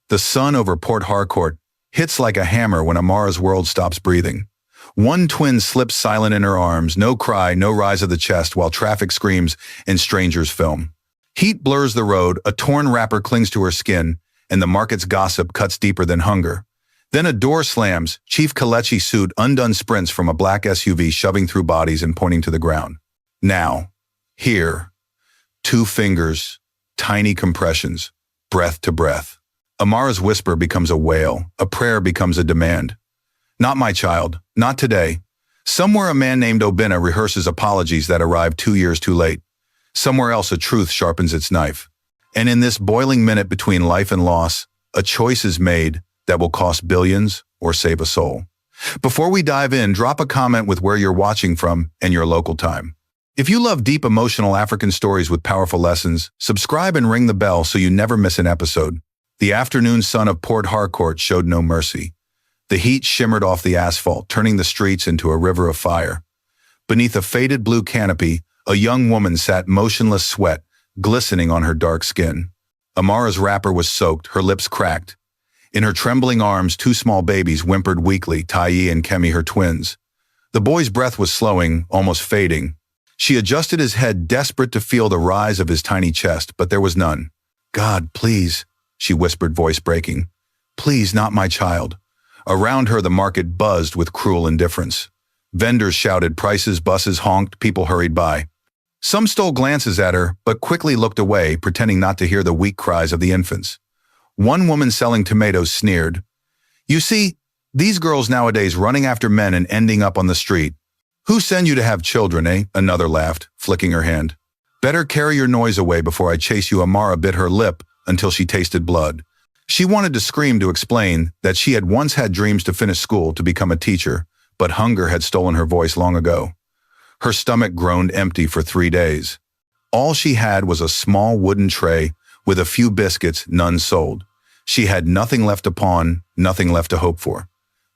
The sun over Port Harcourt hits like a hammer when Amara's world stops breathing. One twin slips silent in her arms, no cry, no rise of the chest, while traffic screams and strangers film. Heat blurs the road, a torn wrapper clings to her skin, and the market's gossip cuts deeper than hunger. Then a door slams, Chief Kelechi suit undone sprints from a black SUV, shoving through bodies and pointing to the ground. Now, here, 2 fingers, tiny compressions, breath to breath. Amara's whisper becomes a wail, a prayer becomes a demand. Not my child, not today. Somewhere a man named Obinna rehearses apologies that arrive 2 years too late. Somewhere else a truth sharpens its knife. And in this boiling minute between life and loss, a choice is made that will cost billions or save a soul. Before we dive in, drop a comment with where you're watching from and your local time. If you love deep emotional African stories with powerful lessons, subscribe and ring the bell so you never miss an episode. The afternoon sun of Port Harcourt showed no mercy. The heat shimmered off the asphalt, turning the streets into a river of fire. Beneath a faded blue canopy, a young woman sat motionless, sweat glistening on her dark skin. Amara's wrapper was soaked, her lips cracked. In her trembling arms, 2 small babies whimpered weakly, Tayi and Kemi, her twins. The boy's breath was slowing, almost fading. She adjusted his head, desperate to feel the rise of his tiny chest, but there was none. "God, please," she whispered, voice breaking. "Please, not my child." Around her, the market buzzed with cruel indifference. Vendors shouted prices, buses honked, people hurried by. Some stole glances at her, but quickly looked away, pretending not to hear the weak cries of the infants. One woman selling tomatoes sneered, "You see, these girls nowadays running after men and ending up on the street. Who send you to have children, eh?" Another laughed, flicking her hand. "Better carry your noise away before I chase you." Amara bit her lip until she tasted blood. She wanted to scream to explain that she had once had dreams to finish school, to become a teacher, but hunger had stolen her voice long ago. Her stomach groaned empty for 3 days. All she had was a small wooden tray with a few biscuits, none sold. She had nothing left to pawn, nothing left to hope for.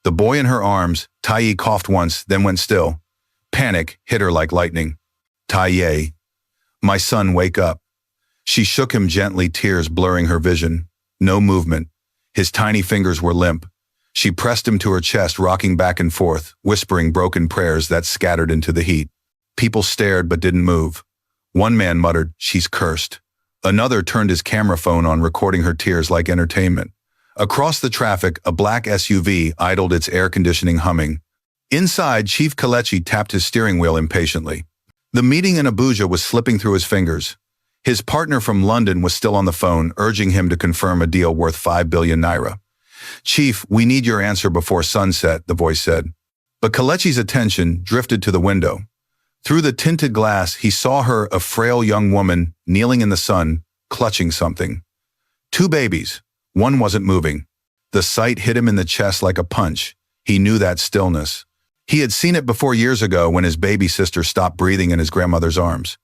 The boy in her arms, Tayi, coughed once, then went still. Panic hit her like lightning. "Tayi, my son, wake up." She shook him gently, tears blurring her vision. No movement. His tiny fingers were limp. She pressed him to her chest, rocking back and forth, whispering broken prayers that scattered into the heat. People stared but didn't move. One man muttered, "She's cursed." Another turned his camera phone on, recording her tears like entertainment. Across the traffic, a black SUV idled, its air conditioning humming. Inside, Chief Kelechi tapped his steering wheel impatiently. The meeting in Abuja was slipping through his fingers. His partner from London was still on the phone, urging him to confirm a deal worth 5 billion naira. "Chief, we need your answer before sunset," the voice said. But Kelechi's attention drifted to the window. Through the tinted glass, he saw her, a frail young woman, kneeling in the sun, clutching something. 2 babies. One wasn't moving. The sight hit him in the chest like a punch. He knew that stillness. He had seen it before years ago when his baby sister stopped breathing in his grandmother's arms.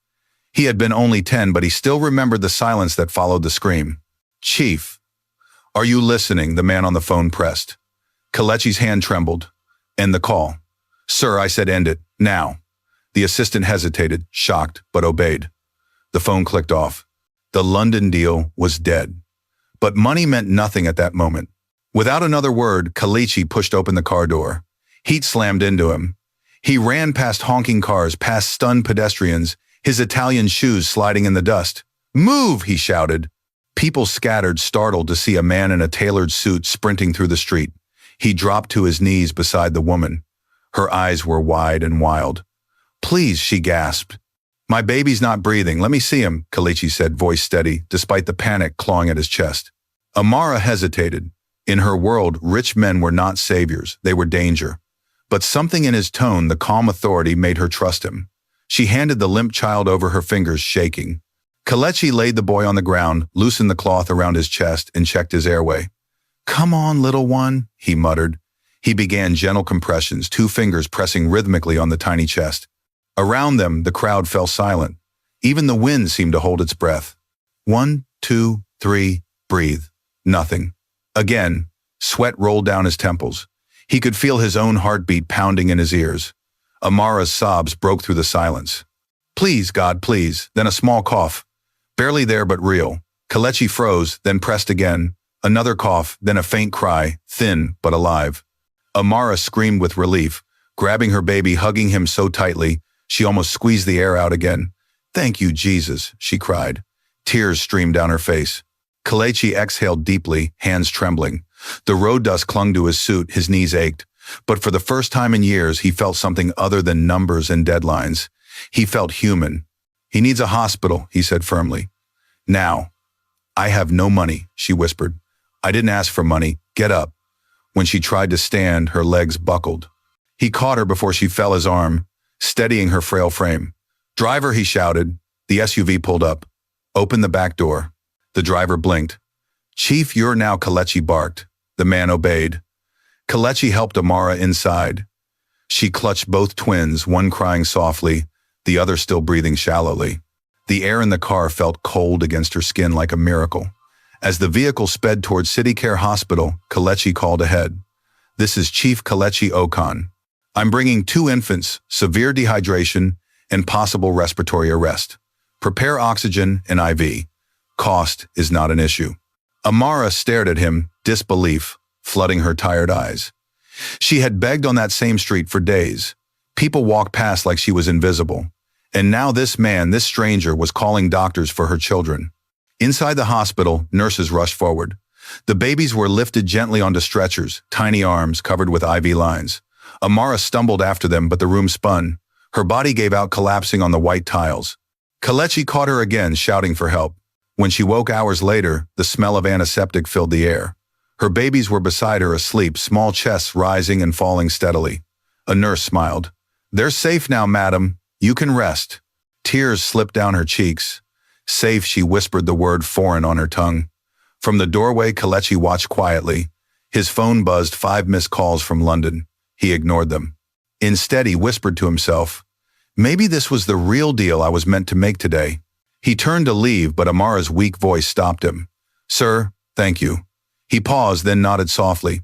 He had been only 10, but he still remembered the silence that followed the scream. "Chief, are you listening?" the man on the phone pressed. Kelechi's hand trembled. "End the call." "Sir," I said, "end it, now." The assistant hesitated, shocked, but obeyed. The phone clicked off. The London deal was dead. But money meant nothing at that moment. Without another word, Kelechi pushed open the car door. Heat slammed into him. He ran past honking cars, past stunned pedestrians, his Italian shoes sliding in the dust. "Move!" he shouted. People scattered, startled to see a man in a tailored suit sprinting through the street. He dropped to his knees beside the woman. Her eyes were wide and wild. "Please," she gasped. "My baby's not breathing. Let me see him," Kelechi said, voice steady, despite the panic clawing at his chest. Amara hesitated. In her world, rich men were not saviors. They were danger. But something in his tone, the calm authority, made her trust him. She handed the limp child over, her fingers shaking. Kelechi laid the boy on the ground, loosened the cloth around his chest, and checked his airway. "Come on, little one," he muttered. He began gentle compressions, 2 fingers pressing rhythmically on the tiny chest. Around them, the crowd fell silent. Even the wind seemed to hold its breath. 1, 2, 3, breathe. Nothing. Again, sweat rolled down his temples. He could feel his own heartbeat pounding in his ears. Amara's sobs broke through the silence. "Please, God, please." Then a small cough. Barely there, but real. Kelechi froze, then pressed again. Another cough, then a faint cry, thin but alive. Amara screamed with relief, grabbing her baby, hugging him so tightly, she almost squeezed the air out again. "Thank you, Jesus," she cried. Tears streamed down her face. Kelechi exhaled deeply, hands trembling. The road dust clung to his suit, his knees ached. But for the first time in years, he felt something other than numbers and deadlines. He felt human. "He needs a hospital," he said firmly. "Now." "I have no money," she whispered. "I didn't ask for money. Get up." When she tried to stand, her legs buckled. He caught her before she fell his arm, steadying her frail frame. "Driver," he shouted. The SUV pulled up. "Open the back door." The driver blinked. "Chief, you're now," Kelechi barked. The man obeyed. Kelechi helped Amara inside. She clutched both twins, one crying softly, the other still breathing shallowly. The air in the car felt cold against her skin like a miracle. As the vehicle sped toward City Care Hospital, Kelechi called ahead. "This is Chief Kelechi Okan. I'm bringing 2 infants, severe dehydration, and possible respiratory arrest. Prepare oxygen and IV. Cost is not an issue." Amara stared at him, disbelief flooding her tired eyes. She had begged on that same street for days. People walked past like she was invisible. And now this man, this stranger, was calling doctors for her children. Inside the hospital, nurses rushed forward. The babies were lifted gently onto stretchers, tiny arms covered with IV lines. Amara stumbled after them, but the room spun. Her body gave out, collapsing on the white tiles. Kelechi caught her again, shouting for help. When she woke hours later, the smell of antiseptic filled the air. Her babies were beside her, asleep, small chests rising and falling steadily. A nurse smiled. "They're safe now, madam. You can rest." Tears slipped down her cheeks. "Safe," she whispered, the word foreign on her tongue. From the doorway, Kelechi watched quietly. His phone buzzed, 5 missed calls from London. He ignored them. Instead, he whispered to himself, "Maybe this was the real deal I was meant to make today." He turned to leave, but Amara's weak voice stopped him. "Sir, thank you." He paused, then nodded softly.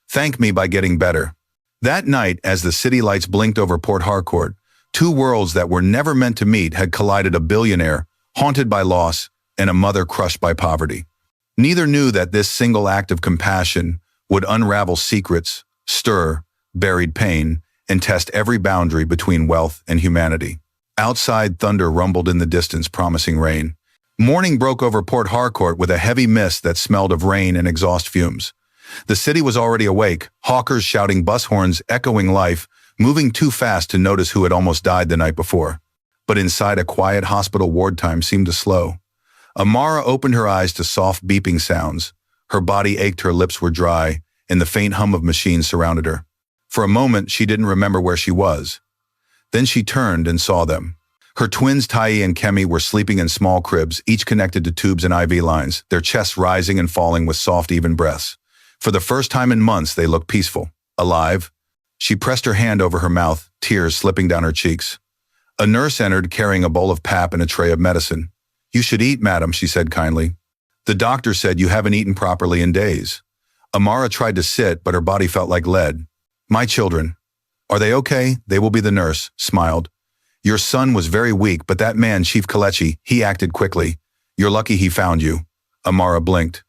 "Thank me by getting better." That night, as the city lights blinked over Port Harcourt, 2 worlds that were never meant to meet had collided: a billionaire, haunted by loss, and a mother crushed by poverty. Neither knew that this single act of compassion would unravel secrets, stir buried pain, and test every boundary between wealth and humanity. Outside, thunder rumbled in the distance, promising rain. Morning broke over Port Harcourt with a heavy mist that smelled of rain and exhaust fumes. The city was already awake, hawkers shouting, bus horns echoing life, moving too fast to notice who had almost died the night before. But inside, a quiet hospital ward time seemed to slow. Amara opened her eyes to soft beeping sounds. Her body ached, her lips were dry, and the faint hum of machines surrounded her. For a moment, she didn't remember where she was. Then she turned and saw them. Her twins, Tai and Kemi, were sleeping in small cribs, each connected to tubes and IV lines, their chests rising and falling with soft, even breaths. For the first time in months, they looked peaceful, alive. She pressed her hand over her mouth, tears slipping down her cheeks. A nurse entered, carrying a bowl of pap and a tray of medicine. "You should eat, madam," she said kindly. "The doctor said you haven't eaten properly in days." Amara tried to sit, but her body felt like lead. "My children. Are they okay?" "They will be," the nurse smiled. "Your son was very weak, but that man, Chief Kelechi, he acted quickly. You're lucky he found you." Amara blinked.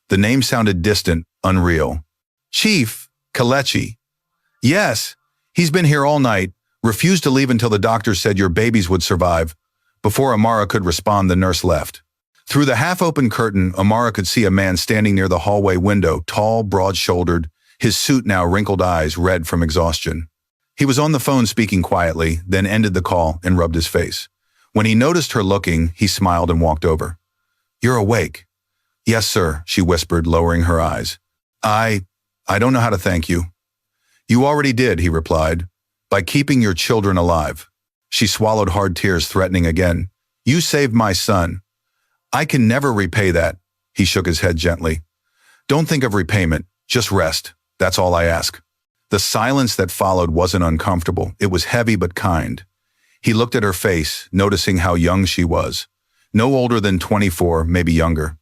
The name sounded distant, unreal. "Chief Kelechi." "Yes, he's been here all night, refused to leave until the doctor said your babies would survive." Before Amara could respond, the nurse left. Through the half-open curtain, Amara could see a man standing near the hallway window, tall, broad-shouldered, his suit now wrinkled, eyes red from exhaustion. He was on the phone speaking quietly, then ended the call and rubbed his face. When he noticed her looking, he smiled and walked over. "You're awake." "Yes, sir," she whispered, lowering her eyes. I don't know how to thank you." "You already did," he replied, "by keeping your children alive." She swallowed hard, tears threatening again. "You saved my son. I can never repay that." He shook his head gently. "Don't think of repayment, just rest. That's all I ask." The silence that followed wasn't uncomfortable. It was heavy but kind. He looked at her face, noticing how young she was. No older than 24, maybe younger.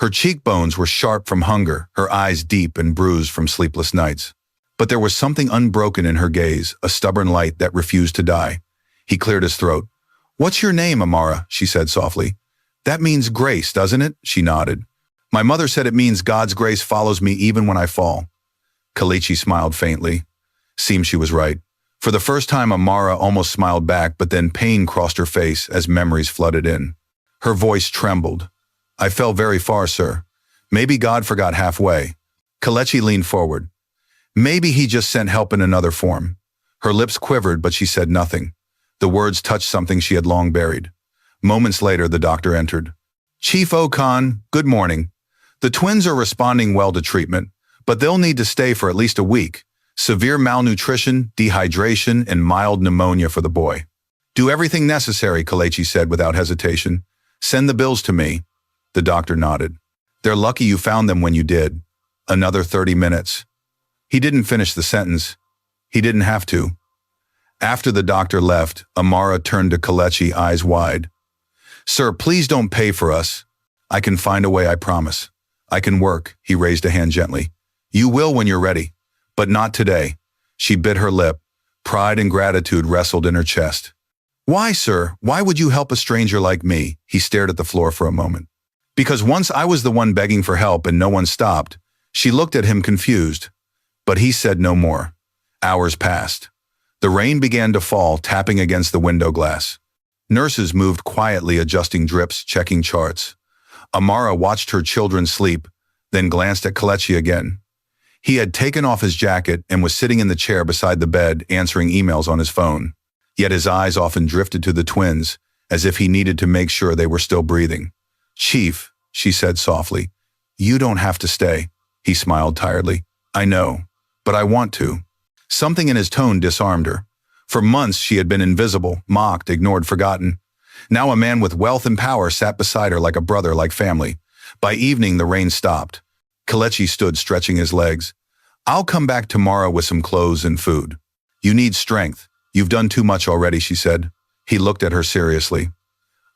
Her cheekbones were sharp from hunger, her eyes deep and bruised from sleepless nights. But there was something unbroken in her gaze, a stubborn light that refused to die. He cleared his throat. "What's your name, Amara?" she said softly. "That means grace, doesn't it?" She nodded. My mother said it means God's grace follows me even when I fall. Kelechi smiled faintly. Seemed she was right. For the first time, Amara almost smiled back, but then pain crossed her face as memories flooded in. Her voice trembled. I fell very far, sir. Maybe God forgot halfway. Kelechi leaned forward. Maybe he just sent help in another form. Her lips quivered, but she said nothing. The words touched something she had long buried. Moments later, the doctor entered. Chief Okan, good morning. The twins are responding well to treatment, but they'll need to stay for at least a week. Severe malnutrition, dehydration, and mild pneumonia for the boy. Do everything necessary, Kelechi said without hesitation. Send the bills to me. The doctor nodded. They're lucky you found them when you did. Another 30 minutes. He didn't finish the sentence. He didn't have to. After the doctor left, Amara turned to Kelechi, eyes wide. Sir, please don't pay for us. I can find a way, I promise. I can work. He raised a hand gently. You will when you're ready. But not today. She bit her lip. Pride and gratitude wrestled in her chest. Why, sir? Why would you help a stranger like me? He stared at the floor for a moment. Because once I was the one begging for help and no one stopped. She looked at him confused. But he said no more. Hours passed. The rain began to fall, tapping against the window glass. Nurses moved quietly, adjusting drips, checking charts. Amara watched her children sleep, then glanced at Kelechi again. He had taken off his jacket and was sitting in the chair beside the bed, answering emails on his phone. Yet his eyes often drifted to the twins, as if he needed to make sure they were still breathing. Chief, she said softly, you don't have to stay. He smiled tiredly. I know, but I want to. Something in his tone disarmed her. For months she had been invisible, mocked, ignored, forgotten. Now a man with wealth and power sat beside her like a brother, like family. By evening the rain stopped. Kelechi stood stretching his legs. I'll come back tomorrow with some clothes and food. You need strength. You've done too much already, she said. He looked at her seriously.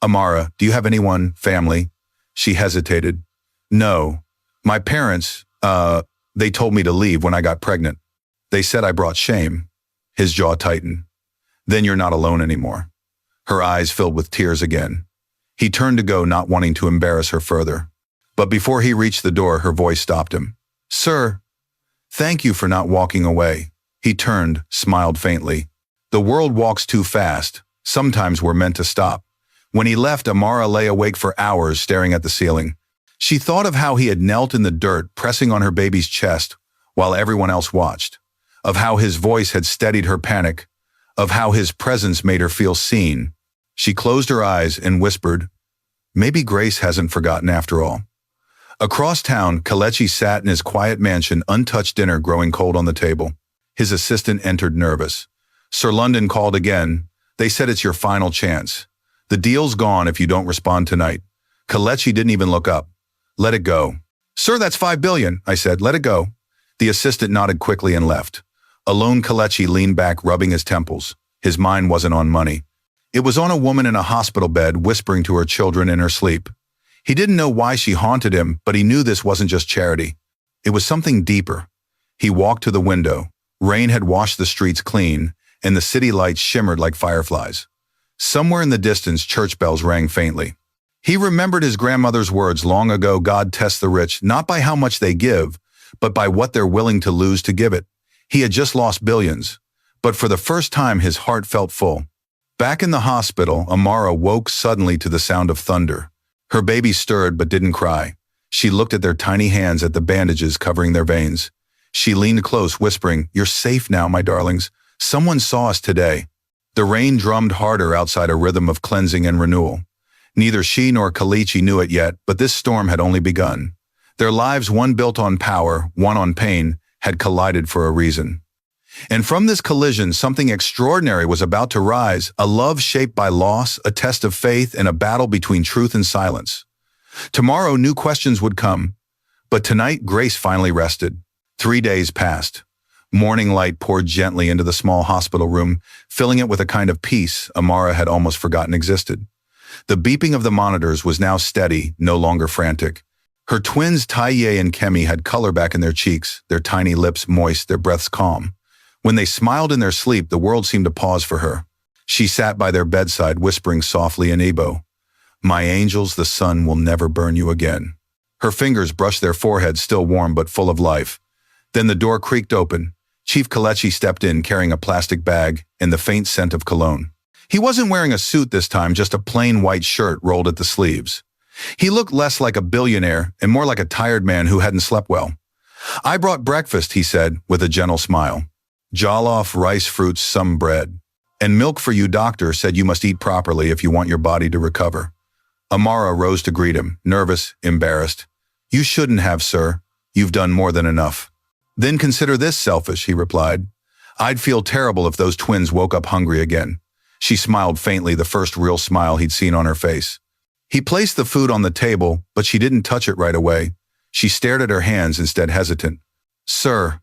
Amara, do you have anyone, family? She hesitated. No. My parents, they told me to leave when I got pregnant. They said I brought shame. His jaw tightened. Then you're not alone anymore. Her eyes filled with tears again. He turned to go, not wanting to embarrass her further. But before he reached the door, her voice stopped him. Sir, thank you for not walking away. He turned, smiled faintly. The world walks too fast. Sometimes we're meant to stop. When he left, Amara lay awake for hours, staring at the ceiling. She thought of how he had knelt in the dirt, pressing on her baby's chest, while everyone else watched. Of how his voice had steadied her panic. Of how his presence made her feel seen. She closed her eyes and whispered, maybe Grace hasn't forgotten after all. Across town, Kelechi sat in his quiet mansion, untouched dinner growing cold on the table. His assistant entered nervous. Sir London called again. They said it's your final chance. The deal's gone if you don't respond tonight. Kelechi didn't even look up. Let it go. Sir, that's 5 billion, I said. Let it go. The assistant nodded quickly and left. Alone, Kelechi leaned back, rubbing his temples. His mind wasn't on money. It was on a woman in a hospital bed, whispering to her children in her sleep. He didn't know why she haunted him, but he knew this wasn't just charity. It was something deeper. He walked to the window. Rain had washed the streets clean, and the city lights shimmered like fireflies. Somewhere in the distance, church bells rang faintly. He remembered his grandmother's words long ago, God tests the rich, not by how much they give, but by what they're willing to lose to give it. He had just lost billions, but for the first time his heart felt full. Back in the hospital, Amara woke suddenly to the sound of thunder. Her baby stirred but didn't cry. She looked at their tiny hands, at the bandages covering their veins. She leaned close, whispering, "You're safe now, my darlings. Someone saw us today." The rain drummed harder outside, a rhythm of cleansing and renewal. Neither she nor Kelechi knew it yet, but this storm had only begun. Their lives, one built on power, one on pain, had collided for a reason. And from this collision, something extraordinary was about to rise, a love shaped by loss, a test of faith, and a battle between truth and silence. Tomorrow, new questions would come. But tonight, Grace finally rested. 3 days passed. Morning light poured gently into the small hospital room, filling it with a kind of peace Amara had almost forgotten existed. The beeping of the monitors was now steady, no longer frantic. Her twins, Taiye and Kemi, had color back in their cheeks, their tiny lips moist, their breaths calm. When they smiled in their sleep, the world seemed to pause for her. She sat by their bedside, whispering softly in Igbo, "My angels, the sun will never burn you again." Her fingers brushed their foreheads, still warm but full of life. Then the door creaked open. Chief Kelechi stepped in carrying a plastic bag and the faint scent of cologne. He wasn't wearing a suit this time, just a plain white shirt rolled at the sleeves. He looked less like a billionaire and more like a tired man who hadn't slept well. "I brought breakfast," he said, with a gentle smile. "Jollof, rice, fruits, some bread. And milk for you. Doctor said you must eat properly if you want your body to recover." Amara rose to greet him, nervous, embarrassed. "You shouldn't have, sir. You've done more than enough." "Then consider this selfish," he replied. "I'd feel terrible if those twins woke up hungry again." She smiled faintly, the first real smile he'd seen on her face. He placed the food on the table, but she didn't touch it right away. She stared at her hands, instead hesitant. "Sir,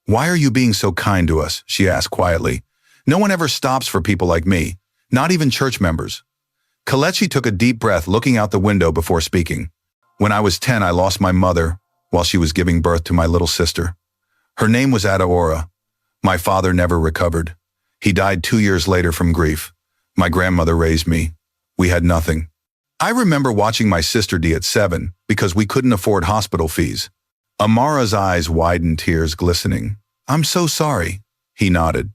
why are you being so kind to us?" she asked quietly. "No one ever stops for people like me, not even church members." Kelechi took a deep breath, looking out the window before speaking. "When I was 10, I lost my mother while she was giving birth to my little sister. Her name was Adaora. My father never recovered. He died 2 years later from grief. My grandmother raised me. We had nothing. I remember watching my sister die at 7 because we couldn't afford hospital fees." Amara's eyes widened, tears glistening. "I'm so sorry," he nodded.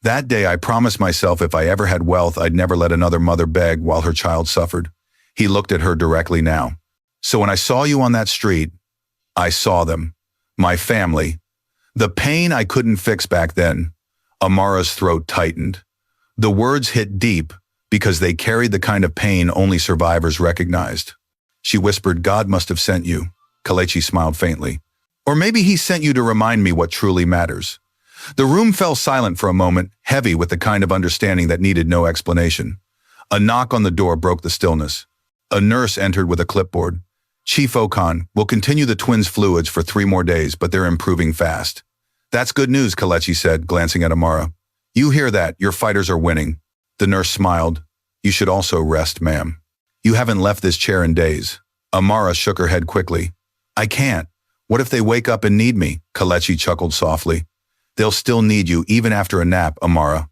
"That day I promised myself if I ever had wealth, I'd never let another mother beg while her child suffered." He looked at her directly now. "So when I saw you on that street, I saw them. My family. The pain I couldn't fix back then." Amara's throat tightened. The words hit deep because they carried the kind of pain only survivors recognized. She whispered, "God must have sent you." Kelechi smiled faintly. "Or maybe he sent you to remind me what truly matters." The room fell silent for a moment, heavy with the kind of understanding that needed no explanation. A knock on the door broke the stillness. A nurse entered with a clipboard. "Chief Okan, we'll continue the twins' fluids for 3 more days, but they're improving fast." "That's good news," Kelechi said, glancing at Amara. "You hear that? Your fighters are winning." The nurse smiled. "You should also rest, ma'am. You haven't left this chair in days." Amara shook her head quickly. "I can't. What if they wake up and need me?" Kelechi chuckled softly. "They'll still need you even after a nap, Amara.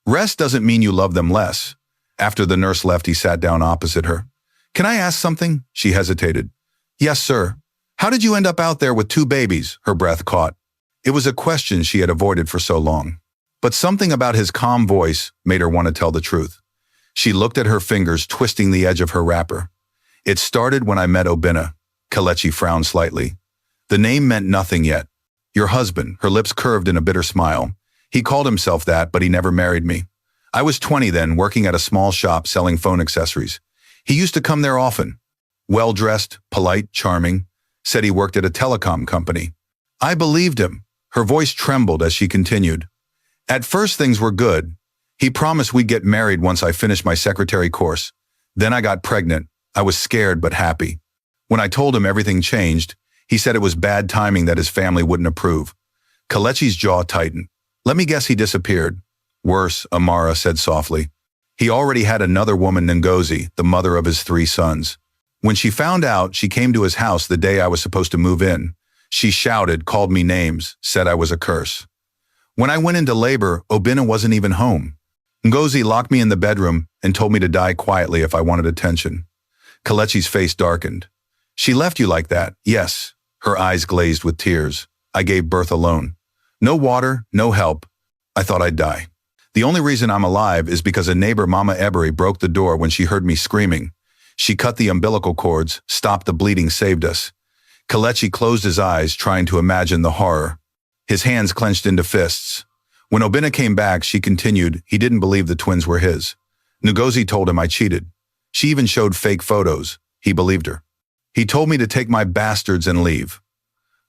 Rest doesn't mean you love them less." After the nurse left, he sat down opposite her. "Can I ask something?" She hesitated. "Yes, sir." "How did you end up out there with 2 babies?" Her breath caught. It was a question she had avoided for so long. But something about his calm voice made her want to tell the truth. She looked at her fingers, twisting the edge of her wrapper. "It started when I met Obinna." Kelechi frowned slightly. The name meant nothing yet. "Your husband," her lips curved in a bitter smile. "He called himself that, but he never married me. I was 20 then, working at a small shop selling phone accessories. He used to come there often. Well-dressed, polite, charming. Said he worked at a telecom company. I believed him." Her voice trembled as she continued. "At first things were good. He promised we'd get married once I finished my secretary course. Then I got pregnant. I was scared but happy. When I told him, everything changed. He said it was bad timing, that his family wouldn't approve." Kelechi's jaw tightened. "Let me guess, he disappeared." "Worse," Amara said softly. "He already had another woman, Ngozi, the mother of his 3 sons. When she found out, she came to his house the day I was supposed to move in. She shouted, called me names, said I was a curse. When I went into labor, Obinna wasn't even home. Ngozi locked me in the bedroom and told me to die quietly if I wanted attention." Kelechi's face darkened. "She left you like that?" "Yes." Her eyes glazed with tears. "I gave birth alone. No water, no help. I thought I'd die. The only reason I'm alive is because a neighbor, Mama Ebery, broke the door when she heard me screaming. She cut the umbilical cords, stopped the bleeding, saved us." Kelechi closed his eyes, trying to imagine the horror. His hands clenched into fists. When Obinna came back, she continued, he didn't believe the twins were his. Ngozi told him I cheated. She even showed fake photos. He believed her. He told me to take my bastards and leave.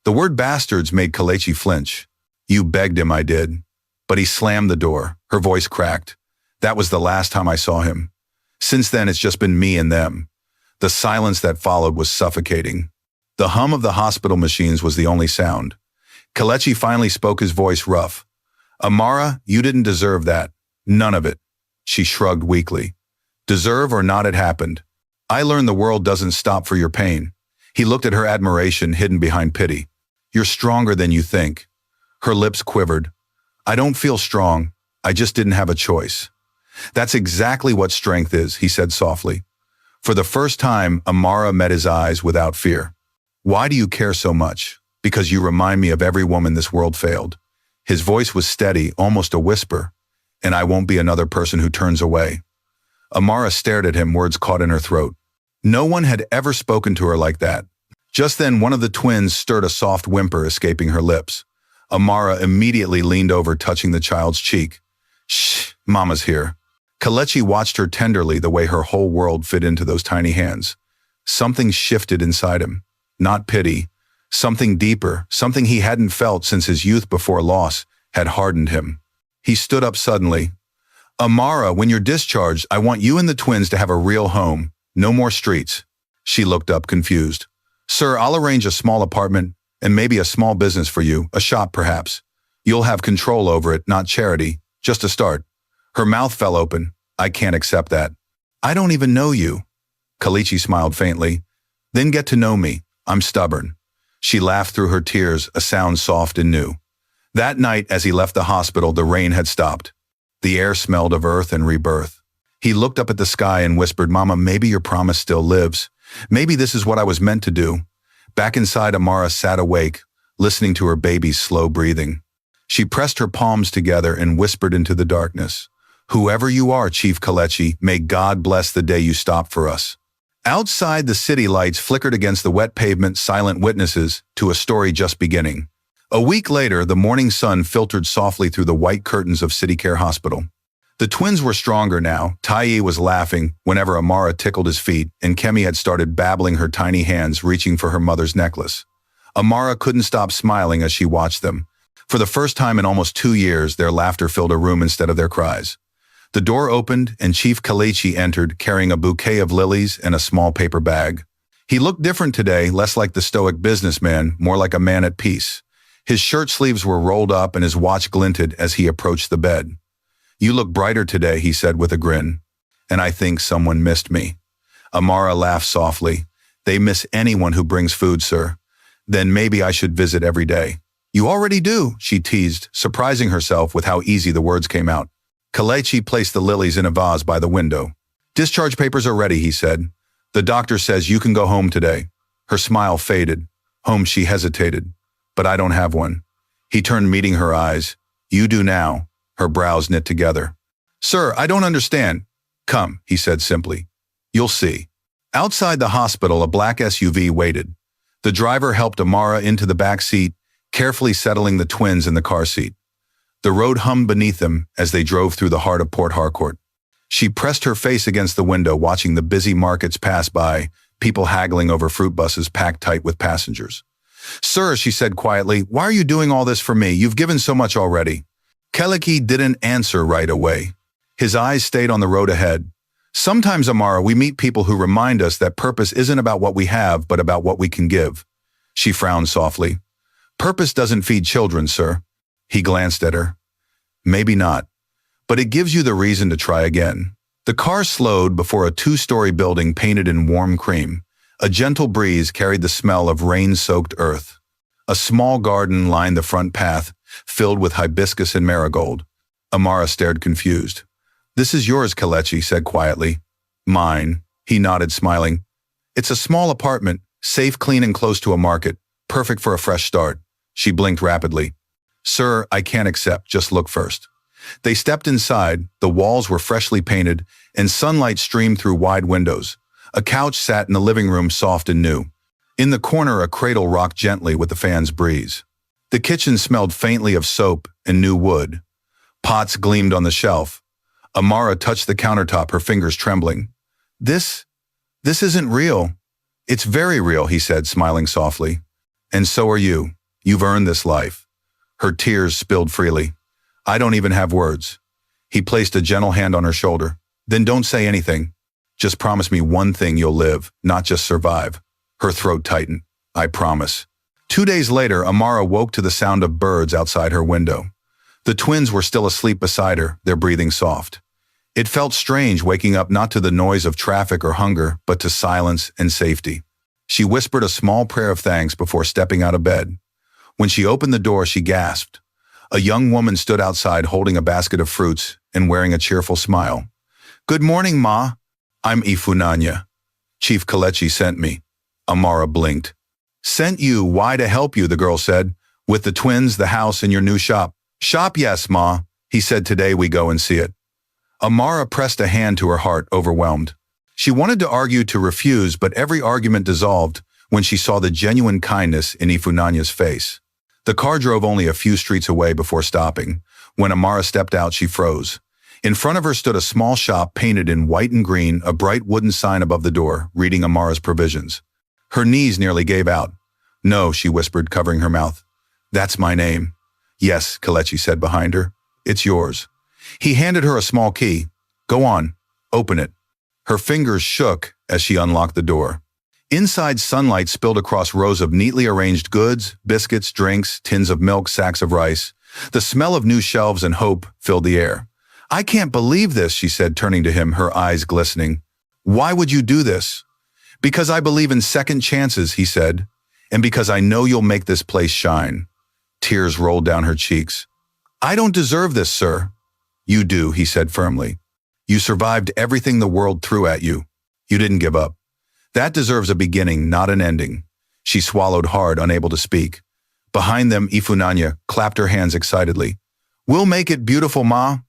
The word bastards made Kelechi flinch. "You begged him." "I did. But he slammed the door." Her voice cracked. "That was the last time I saw him. Since then, it's just been me and them." The silence that followed was suffocating. The hum of the hospital machines was the only sound. Kelechi finally spoke, his voice rough. "Amara, you didn't deserve that. None of it." She shrugged weakly. "Deserve or not, it happened. I learned the world doesn't stop for your pain." He looked at her, admiration hidden behind pity. "You're stronger than you think." Her lips quivered. "I don't feel strong. I just didn't have a choice." "That's exactly what strength is," he said softly. For the first time, Amara met his eyes without fear. Why do you care so much? Because you remind me of every woman this world failed. His voice was steady, almost a whisper. And I won't be another person who turns away. Amara stared at him, words caught in her throat. No one had ever spoken to her like that. Just then, one of the twins stirred, a soft whimper escaping her lips. Amara immediately leaned over, touching the child's cheek. Shh, Mama's here. Kelechi watched her tenderly, the way her whole world fit into those tiny hands. Something shifted inside him. Not pity. Something deeper, something he hadn't felt since his youth before loss, had hardened him. He stood up suddenly. Amara, when you're discharged, I want you and the twins to have a real home. No more streets. She looked up, confused. Sir, I'll arrange a small apartment and maybe a small business for you, a shop perhaps. You'll have control over it, not charity, just a start. Her mouth fell open. I can't accept that. I don't even know you. Kelechi smiled faintly. Then get to know me. I'm stubborn. She laughed through her tears, a sound soft and new. That night, as he left the hospital, the rain had stopped. The air smelled of earth and rebirth. He looked up at the sky and whispered, Mama, maybe your promise still lives. Maybe this is what I was meant to do. Back inside, Amara sat awake, listening to her baby's slow breathing. She pressed her palms together and whispered into the darkness. Whoever you are, Chief Kelechi, may God bless the day you stop for us. Outside, the city lights flickered against the wet pavement, silent witnesses to a story just beginning. A week later, the morning sun filtered softly through the white curtains of City Care Hospital. The twins were stronger now. Tayi was laughing whenever Amara tickled his feet, and Kemi had started babbling, her tiny hands reaching for her mother's necklace. Amara couldn't stop smiling as she watched them. For the first time in almost 2 years, their laughter filled a room instead of their cries. The door opened, and Chief Kelechi entered, carrying a bouquet of lilies and a small paper bag. He looked different today, less like the stoic businessman, more like a man at peace. His shirt sleeves were rolled up and his watch glinted as he approached the bed. You look brighter today, he said with a grin. And I think someone missed me. Amara laughed softly. They miss anyone who brings food, sir. Then maybe I should visit every day. You already do, she teased, surprising herself with how easy the words came out. Kelechi placed the lilies in a vase by the window. Discharge papers are ready, he said. The doctor says you can go home today. Her smile faded. Home, she hesitated. But I don't have one. He turned, meeting her eyes. You do now. Her brows knit together. Sir, I don't understand. Come, he said simply. You'll see. Outside the hospital, a black SUV waited. The driver helped Amara into the back seat, carefully settling the twins in the car seat. The road hummed beneath them as they drove through the heart of Port Harcourt. She pressed her face against the window, watching the busy markets pass by, people haggling over fruit buses packed tight with passengers. Sir, she said quietly, why are you doing all this for me? You've given so much already. Kelechi didn't answer right away. His eyes stayed on the road ahead. Sometimes, Amara, we meet people who remind us that purpose isn't about what we have, but about what we can give. She frowned softly. Purpose doesn't feed children, sir. He glanced at her. Maybe not. But it gives you the reason to try again. The car slowed before a 2-story building painted in warm cream. A gentle breeze carried the smell of rain-soaked earth. A small garden lined the front path, filled with hibiscus and marigold. Amara stared confused. This is yours, Kelechi said quietly. Mine, he nodded, smiling. It's a small apartment, safe, clean, and close to a market, perfect for a fresh start. She blinked rapidly. Sir, I can't accept, just look first. They stepped inside. The walls were freshly painted, and sunlight streamed through wide windows. A couch sat in the living room, soft and new. In the corner, a cradle rocked gently with the fan's breeze. The kitchen smelled faintly of soap and new wood. Pots gleamed on the shelf. Amara touched the countertop, her fingers trembling. This isn't real. It's very real, he said, smiling softly. And so are you. You've earned this life. Her tears spilled freely. I don't even have words. He placed a gentle hand on her shoulder. Then don't say anything. Just promise me one thing: you'll live, not just survive. Her throat tightened. I promise. 2 days later, Amara woke to the sound of birds outside her window. The twins were still asleep beside her, their breathing soft. It felt strange waking up not to the noise of traffic or hunger, but to silence and safety. She whispered a small prayer of thanks before stepping out of bed. When she opened the door, she gasped. A young woman stood outside holding a basket of fruits and wearing a cheerful smile. Good morning, Ma. I'm Ifunanya. Chief Kelechi sent me. Amara blinked. Sent you, why to help you, the girl said. With the twins, the house, and your new shop. Shop, yes, ma. He said today we go and see it. Amara pressed a hand to her heart, overwhelmed. She wanted to argue to refuse, but every argument dissolved when she saw the genuine kindness in Ifunanya's face. The car drove only a few streets away before stopping. When Amara stepped out, she froze. In front of her stood a small shop painted in white and green, a bright wooden sign above the door, reading Amara's provisions. Her knees nearly gave out. No, she whispered, covering her mouth. That's my name. Yes, Kelechi said behind her. It's yours. He handed her a small key. Go on, open it. Her fingers shook as she unlocked the door. Inside, sunlight spilled across rows of neatly arranged goods, biscuits, drinks, tins of milk, sacks of rice. The smell of new shelves and hope filled the air. I can't believe this, she said, turning to him, her eyes glistening. Why would you do this? Because I believe in second chances, he said, and because I know you'll make this place shine. Tears rolled down her cheeks. I don't deserve this, sir. You do, he said firmly. You survived everything the world threw at you. You didn't give up. That deserves a beginning, not an ending. She swallowed hard, unable to speak. Behind them, Ifunanya clapped her hands excitedly. We'll make it beautiful, ma.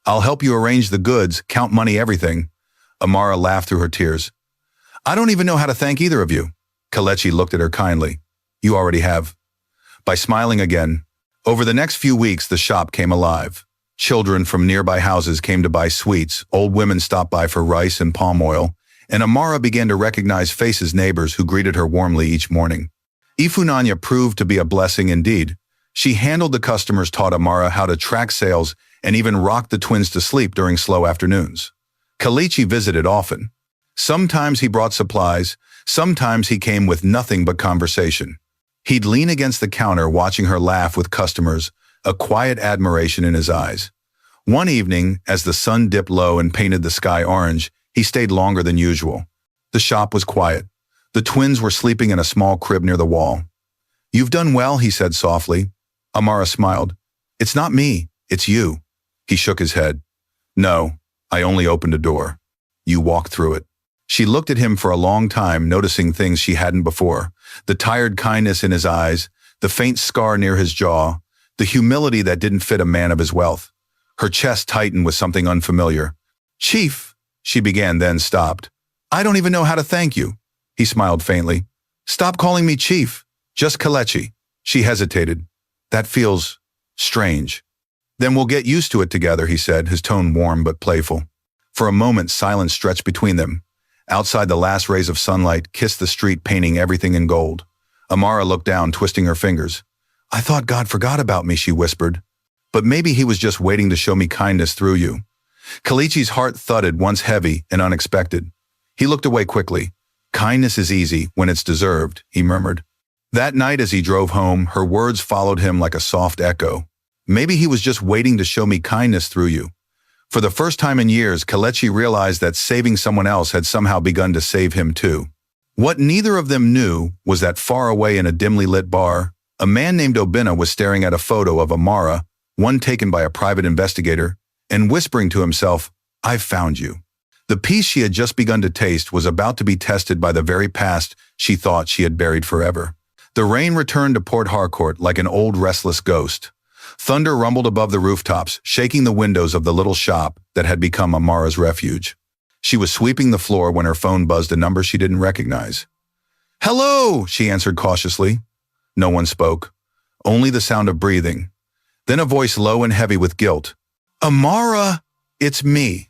I'll help you arrange the goods, count money, everything. Amara laughed through her tears. I don't even know how to thank either of you. Kelechi looked at her kindly. You already have. By smiling again, over the next few weeks, the shop came alive. Children from nearby houses came to buy sweets, old women stopped by for rice and palm oil, and Amara began to recognize faces, neighbors who greeted her warmly each morning. Ifunanya proved to be a blessing indeed. She handled the customers, taught Amara how to track sales, and even rocked the twins to sleep during slow afternoons. Kelechi visited often. Sometimes he brought supplies, sometimes he came with nothing but conversation. He'd lean against the counter watching her laugh with customers, a quiet admiration in his eyes. One evening, as the sun dipped low and painted the sky orange, he stayed longer than usual. The shop was quiet. The twins were sleeping in a small crib near the wall. You've done well, he said softly. Amara smiled. It's not me, it's you. He shook his head. No, I only opened a door. You walked through it. She looked at him for a long time, noticing things she hadn't before. The tired kindness in his eyes, the faint scar near his jaw, the humility that didn't fit a man of his wealth. Her chest tightened with something unfamiliar. Chief, she began, then stopped. I don't even know how to thank you. He smiled faintly. Stop calling me Chief. Just Kelechi. She hesitated. That feels strange. Then we'll get used to it together, he said, his tone warm but playful. For a moment, silence stretched between them. Outside, the last rays of sunlight kissed the street, painting everything in gold. Amara looked down, twisting her fingers. I thought God forgot about me, she whispered. But maybe he was just waiting to show me kindness through you. Kelechi's heart thudded, once heavy and unexpected. He looked away quickly. Kindness is easy when it's deserved, he murmured. That night as he drove home, her words followed him like a soft echo. Maybe he was just waiting to show me kindness through you. For the first time in years, Kelechi realized that saving someone else had somehow begun to save him too. What neither of them knew was that far away in a dimly lit bar, a man named Obinna was staring at a photo of Amara, one taken by a private investigator, and whispering to himself, I've found you. The peace she had just begun to taste was about to be tested by the very past she thought she had buried forever. The rain returned to Port Harcourt like an old restless ghost. Thunder rumbled above the rooftops, shaking the windows of the little shop that had become Amara's refuge. She was sweeping the floor when her phone buzzed a number she didn't recognize. Hello, she answered cautiously. No one spoke, only the sound of breathing. Then a voice low and heavy with guilt. Amara, it's me.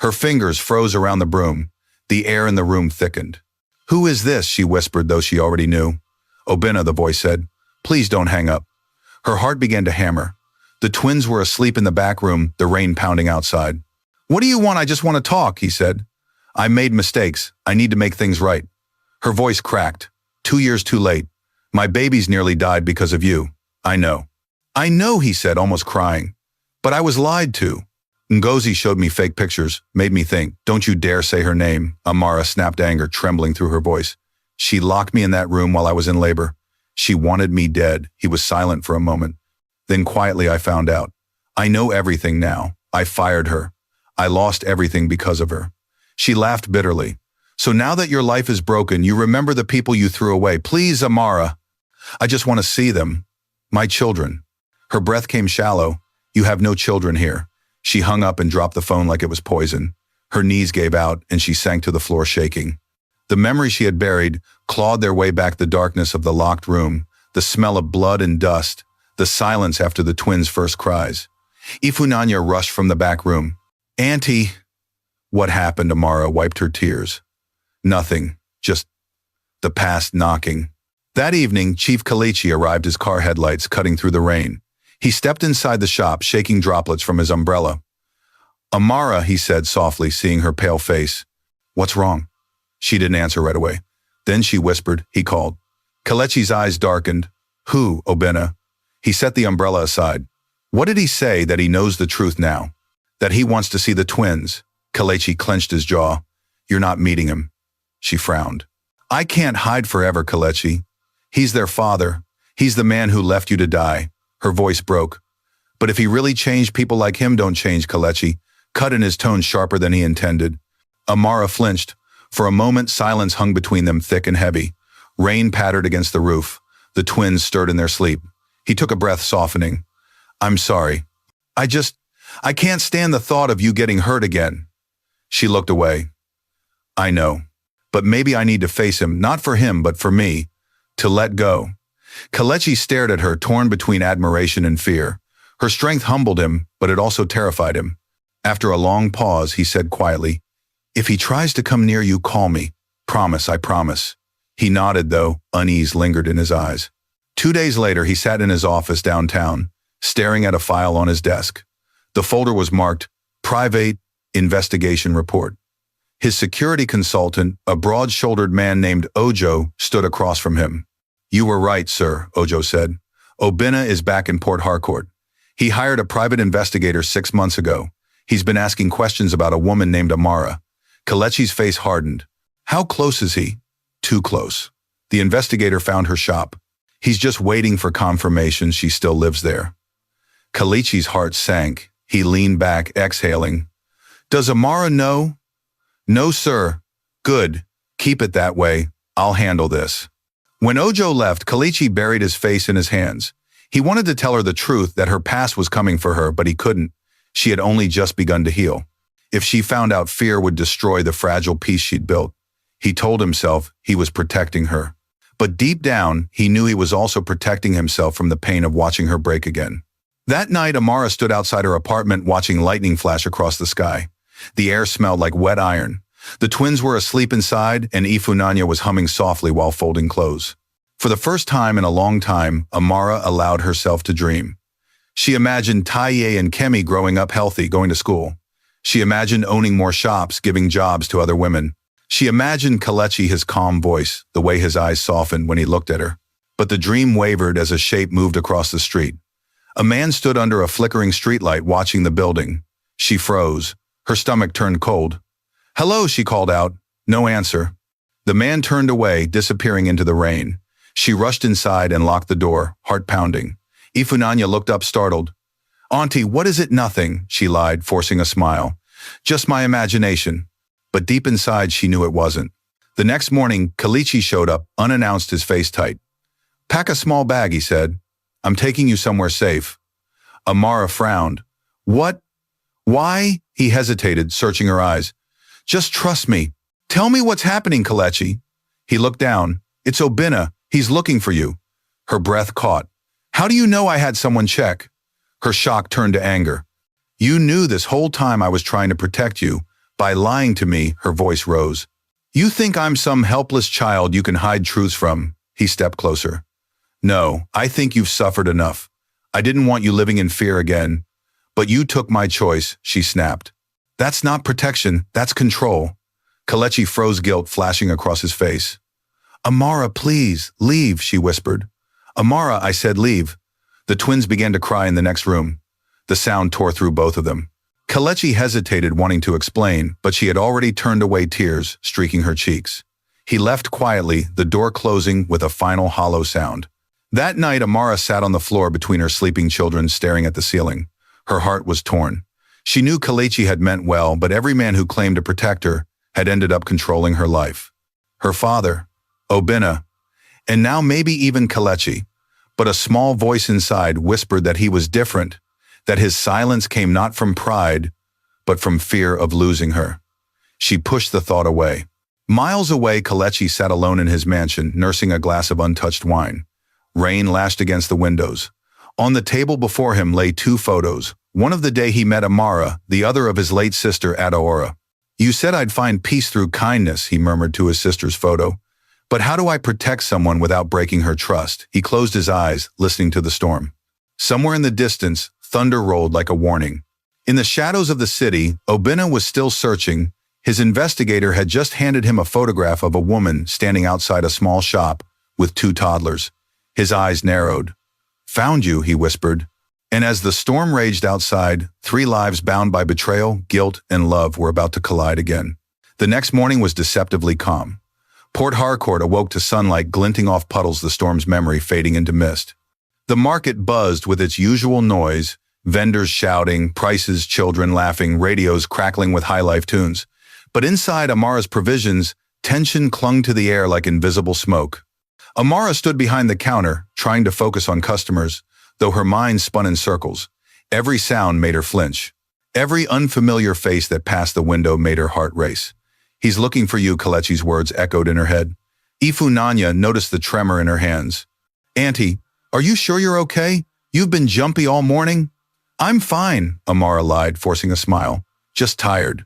Her fingers froze around the broom. The air in the room thickened. Who is this? She whispered, though she already knew. Obinna, the voice said. Please don't hang up. Her heart began to hammer. The twins were asleep in the back room, the rain pounding outside. What do you want? I just want to talk, he said. I made mistakes. I need to make things right. Her voice cracked. 2 years too late. My babies nearly died because of you. I know. I know, he said, almost crying. But I was lied to. Ngozi showed me fake pictures, made me think. Don't you dare say her name, Amara snapped, anger trembling through her voice. She locked me in that room while I was in labor. She wanted me dead. He was silent for a moment. Then quietly I found out. I know everything now. I fired her. I lost everything because of her. She laughed bitterly. So now that your life is broken, you remember the people you threw away. Please, Amara. I just want to see them. My children. Her breath came shallow. You have no children here. She hung up and dropped the phone like it was poison. Her knees gave out and she sank to the floor shaking. The memories she had buried clawed their way back, the darkness of the locked room, the smell of blood and dust, the silence after the twins' first cries. Ifunanya rushed from the back room. Auntie. What happened? Amara wiped her tears. Nothing, just the past knocking. That evening, Chief Kelechi arrived, his car headlights cutting through the rain. He stepped inside the shop, shaking droplets from his umbrella. Amara, he said softly, seeing her pale face. What's wrong? She didn't answer right away. Then she whispered, he called. Kelechi's eyes darkened. Who, Obina? He set the umbrella aside. What did he say that he knows the truth now? That he wants to see the twins? Kelechi clenched his jaw. You're not meeting him. She frowned. I can't hide forever, Kelechi. He's their father. He's the man who left you to die. Her voice broke. But if he really changed, people like him don't change, Kelechi, cut in his tone sharper than he intended. Amara flinched. For a moment, silence hung between them, thick and heavy. Rain pattered against the roof. The twins stirred in their sleep. He took a breath, softening. I'm sorry. I can't stand the thought of you getting hurt again. She looked away. I know. But maybe I need to face him, not for him, but for me. To let go. Kelechi stared at her, torn between admiration and fear. Her strength humbled him, but it also terrified him. After a long pause, he said quietly, If he tries to come near you, call me. Promise, I promise. He nodded, though unease lingered in his eyes. 2 days later, he sat in his office downtown, staring at a file on his desk. The folder was marked, Private Investigation Report. His security consultant, a broad-shouldered man named Ojo, stood across from him. You were right, sir, Ojo said. Obina is back in Port Harcourt. He hired a private investigator 6 months ago. He's been asking questions about a woman named Amara. Kelechi's face hardened. How close is he? Too close. The investigator found her shop. He's just waiting for confirmation she still lives there. Kelechi's heart sank. He leaned back, exhaling. Does Amara know? No, sir. Good. Keep it that way. I'll handle this. When Ojo left, Kelechi buried his face in his hands. He wanted to tell her the truth, that her past was coming for her, but he couldn't. She had only just begun to heal. If she found out, fear would destroy the fragile peace she'd built. He told himself he was protecting her. But deep down, he knew he was also protecting himself from the pain of watching her break again. That night, Amara stood outside her apartment watching lightning flash across the sky. The air smelled like wet iron. The twins were asleep inside, and Ifunanya was humming softly while folding clothes. For the first time in a long time, Amara allowed herself to dream. She imagined Taye and Kemi growing up healthy, going to school. She imagined owning more shops, giving jobs to other women. She imagined Kelechi, his calm voice, the way his eyes softened when he looked at her. But the dream wavered as a shape moved across the street. A man stood under a flickering streetlight watching the building. She froze. Her stomach turned cold. Hello, she called out. No answer. The man turned away, disappearing into the rain. She rushed inside and locked the door, heart pounding. Ifunanya looked up, startled. Auntie, what is it? Nothing, she lied, forcing a smile. Just my imagination. But deep inside, she knew it wasn't. The next morning, Kelechi showed up, unannounced, his face tight. Pack a small bag, he said. I'm taking you somewhere safe. Amara frowned. What? Why? He hesitated, searching her eyes. Just trust me. Tell me what's happening, Kelechi. He looked down. It's Obina. He's looking for you. Her breath caught. How do you know I had someone check? Her shock turned to anger. You knew this whole time I was trying to protect you. By lying to me, her voice rose. You think I'm some helpless child you can hide truths from? He stepped closer. No, I think you've suffered enough. I didn't want you living in fear again. But you took my choice, she snapped. That's not protection, that's control. Kelechi froze, guilt flashing across his face. Amara, please, leave, she whispered. Amara, I said leave. The twins began to cry in the next room. The sound tore through both of them. Kelechi hesitated, wanting to explain, but she had already turned away, tears streaking her cheeks. He left quietly, the door closing with a final hollow sound. That night, Amara sat on the floor between her sleeping children, staring at the ceiling. Her heart was torn. She knew Kelechi had meant well, but every man who claimed to protect her had ended up controlling her life. Her father, Obinna, and now maybe even Kelechi, but a small voice inside whispered that he was different, that his silence came not from pride, but from fear of losing her. She pushed the thought away. Miles away, Kelechi sat alone in his mansion, nursing a glass of untouched wine. Rain lashed against the windows. On the table before him lay two photos, one of the day he met Amara, the other of his late sister Adaora. "You said I'd find peace through kindness," he murmured to his sister's photo. "But how do I protect someone without breaking her trust?" He closed his eyes, listening to the storm. Somewhere in the distance, thunder rolled like a warning. In the shadows of the city, Obinna was still searching. His investigator had just handed him a photograph of a woman standing outside a small shop with two toddlers. His eyes narrowed. "Found you," he whispered. And as the storm raged outside, three lives bound by betrayal, guilt, and love were about to collide again. The next morning was deceptively calm. Port Harcourt awoke to sunlight glinting off puddles, the storm's memory fading into mist. The market buzzed with its usual noise, vendors shouting, prices, children laughing, radios crackling with high-life tunes. But inside Amara's provisions, tension clung to the air like invisible smoke. Amara stood behind the counter, trying to focus on customers, though her mind spun in circles. Every sound made her flinch. Every unfamiliar face that passed the window made her heart race. "He's looking for you," Kelechi's words echoed in her head. Ifunanya noticed the tremor in her hands. "Auntie, are you sure you're okay? You've been jumpy all morning?" "I'm fine," Amara lied, forcing a smile. "Just tired."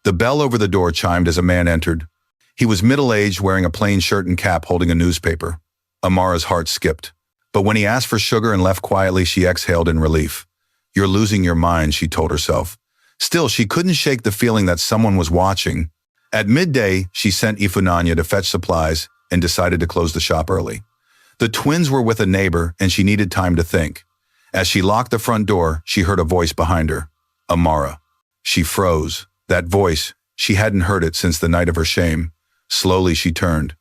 The bell over the door chimed as a man entered. He was middle-aged, wearing a plain shirt and cap, holding a newspaper. Amara's heart skipped. But when he asked for sugar and left quietly, she exhaled in relief. "You're losing your mind," she told herself. Still, she couldn't shake the feeling that someone was watching. At midday, she sent Ifunanya to fetch supplies and decided to close the shop early. The twins were with a neighbor, and she needed time to think. As she locked the front door, she heard a voice behind her. Amara. She froze. That voice, she hadn't heard it since the night of her shame. Slowly she turned.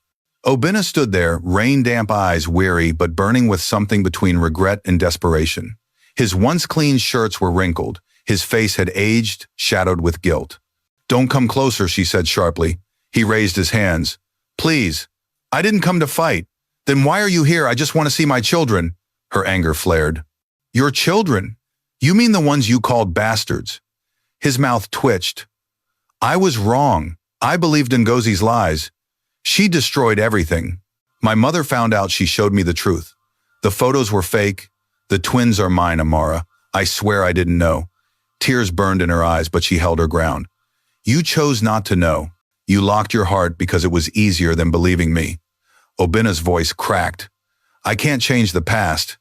Obinna stood there, rain-damp eyes weary but burning with something between regret and desperation. His once clean shirts were wrinkled. His face had aged, shadowed with guilt. "Don't come closer," she said sharply. He raised his hands. "Please. I didn't come to fight." "Then why are you here? I just want to see my children." Her anger flared. "Your children? You mean the ones you called bastards?" His mouth twitched. "I was wrong. I believed Ngozi's lies. She destroyed everything. My mother found out. She showed me the truth. The photos were fake. The twins are mine, Amara. I swear I didn't know." Tears burned in her eyes, but she held her ground. "You chose not to know. You locked your heart because it was easier than believing me." Obinna's voice cracked. "I can't change the past,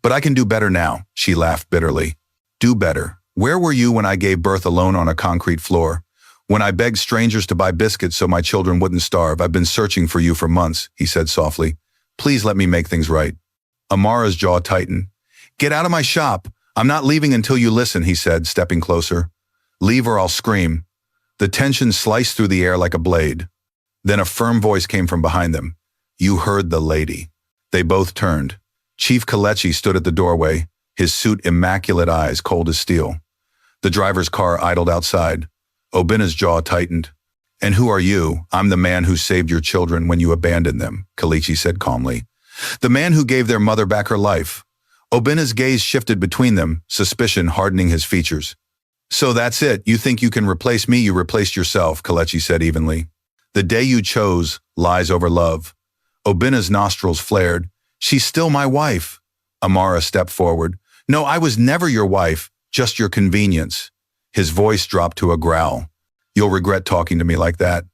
but I can do better now," she laughed bitterly. "Do better? Where were you when I gave birth alone on a concrete floor? When I begged strangers to buy biscuits so my children wouldn't starve? I've been searching for you for months," he said softly. "Please let me make things right." Amara's jaw tightened. "Get out of my shop. I'm not leaving until you listen," he said, stepping closer. "Leave or I'll scream." The tension sliced through the air like a blade. Then a firm voice came from behind them. "You heard the lady." They both turned. Chief Kelechi stood at the doorway, his suit immaculate, eyes cold as steel. The driver's car idled outside. Obinna's jaw tightened. "And who are you?" "I'm the man who saved your children when you abandoned them," Kelechi said calmly. "The man who gave their mother back her life." Obinna's gaze shifted between them, suspicion hardening his features. "So that's it. You think you can replace me? You replaced yourself," Kelechi said evenly. "The day you chose lies over love." Obinna's nostrils flared. "She's still my wife." Amara stepped forward. "No, I was never your wife, just your convenience." His voice dropped to a growl. "You'll regret talking to me like that."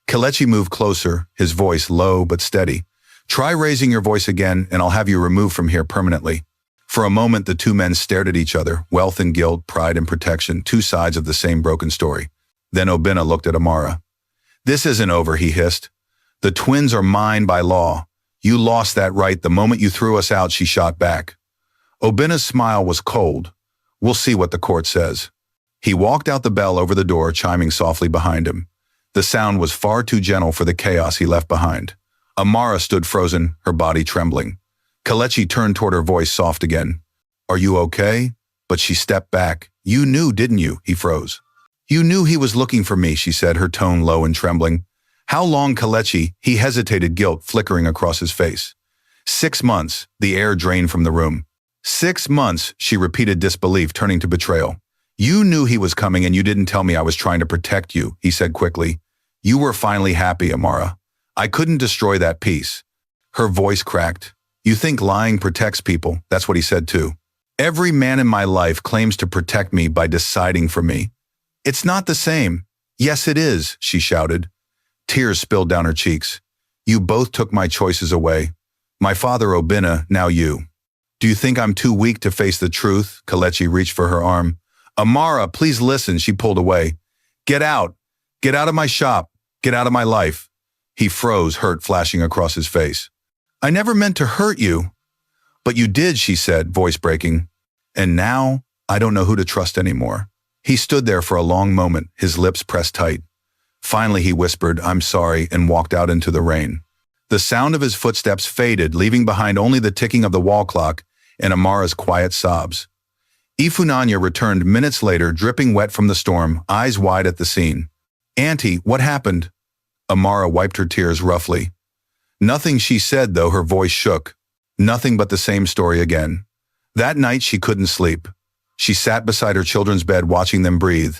Kelechi moved closer, his voice low but steady. "Try raising your voice again, and I'll have you removed from here permanently." For a moment, the two men stared at each other, wealth and guilt, pride and protection, two sides of the same broken story. Then Obinna looked at Amara. "This isn't over," he hissed. "The twins are mine by law. You lost that right the moment you threw us out," she shot back. Obinna's smile was cold. "We'll see what the court says." He walked out, the bell over the door chiming softly behind him. The sound was far too gentle for the chaos he left behind. Amara stood frozen, her body trembling. Kelechi turned toward her, voice soft again. "Are you okay?" But she stepped back. "You knew, didn't you?" He froze. You knew he was looking for me, she said, her tone low and trembling. How long, Kelechi? He hesitated, guilt flickering across his face. 6 months, the air drained from the room. 6 months, she repeated, disbelief turning to betrayal. You knew he was coming and you didn't tell me. I was trying to protect you, he said quickly. You were finally happy, Amara. I couldn't destroy that peace. Her voice cracked. You think lying protects people? That's what he said too. Every man in my life claims to protect me by deciding for me. It's not the same. Yes, it is, she shouted. Tears spilled down her cheeks. You both took my choices away. My father Obinna, now you. Do you think I'm too weak to face the truth? Kelechi reached for her arm. Amara, please listen, she pulled away. Get out. Get out of my shop. Get out of my life. He froze, hurt flashing across his face. I never meant to hurt you. But you did, she said, voice breaking. And now, I don't know who to trust anymore. He stood there for a long moment, his lips pressed tight. Finally, he whispered, I'm sorry, and walked out into the rain. The sound of his footsteps faded, leaving behind only the ticking of the wall clock and Amara's quiet sobs. Ifunanya returned minutes later, dripping wet from the storm, eyes wide at the scene. Auntie, what happened? Amara wiped her tears roughly. Nothing, she said, though her voice shook. Nothing but the same story again. That night she couldn't sleep. She sat beside her children's bed watching them breathe.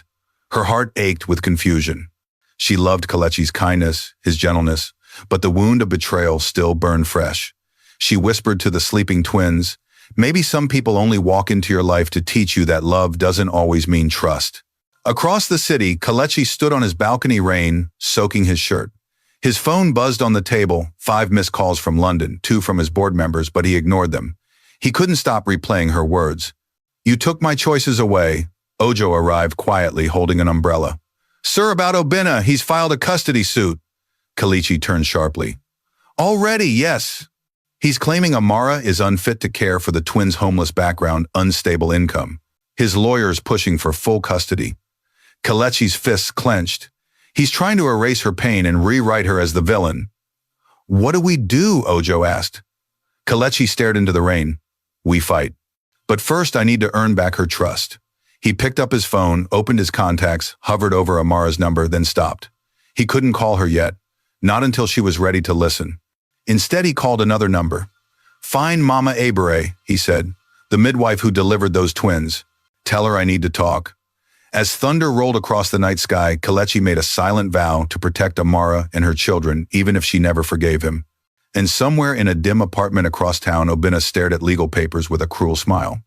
Her heart ached with confusion. She loved Kelechi's kindness, his gentleness, but the wound of betrayal still burned fresh. She whispered to the sleeping twins, maybe some people only walk into your life to teach you that love doesn't always mean trust. Across the city, Kelechi stood on his balcony, rain soaking his shirt. His phone buzzed on the table, 5 missed calls from London, 2 from his board members, but he ignored them. He couldn't stop replaying her words. You took my choices away. Ojo arrived quietly, holding an umbrella. Sir, about Obinna, he's filed a custody suit. Kelechi turned sharply. Already, yes. He's claiming Amara is unfit to care for the twins' homeless background, unstable income. His lawyer's pushing for full custody. Kelechi's fists clenched. He's trying to erase her pain and rewrite her as the villain. What do we do? Ojo asked. Kelechi stared into the rain. We fight. But first I need to earn back her trust. He picked up his phone, opened his contacts, hovered over Amara's number, then stopped. He couldn't call her yet, not until she was ready to listen. Instead, he called another number. Find Mama Abere, he said, the midwife who delivered those twins. Tell her I need to talk. As thunder rolled across the night sky, Kelechi made a silent vow to protect Amara and her children, even if she never forgave him. And somewhere in a dim apartment across town, Obinna stared at legal papers with a cruel smile.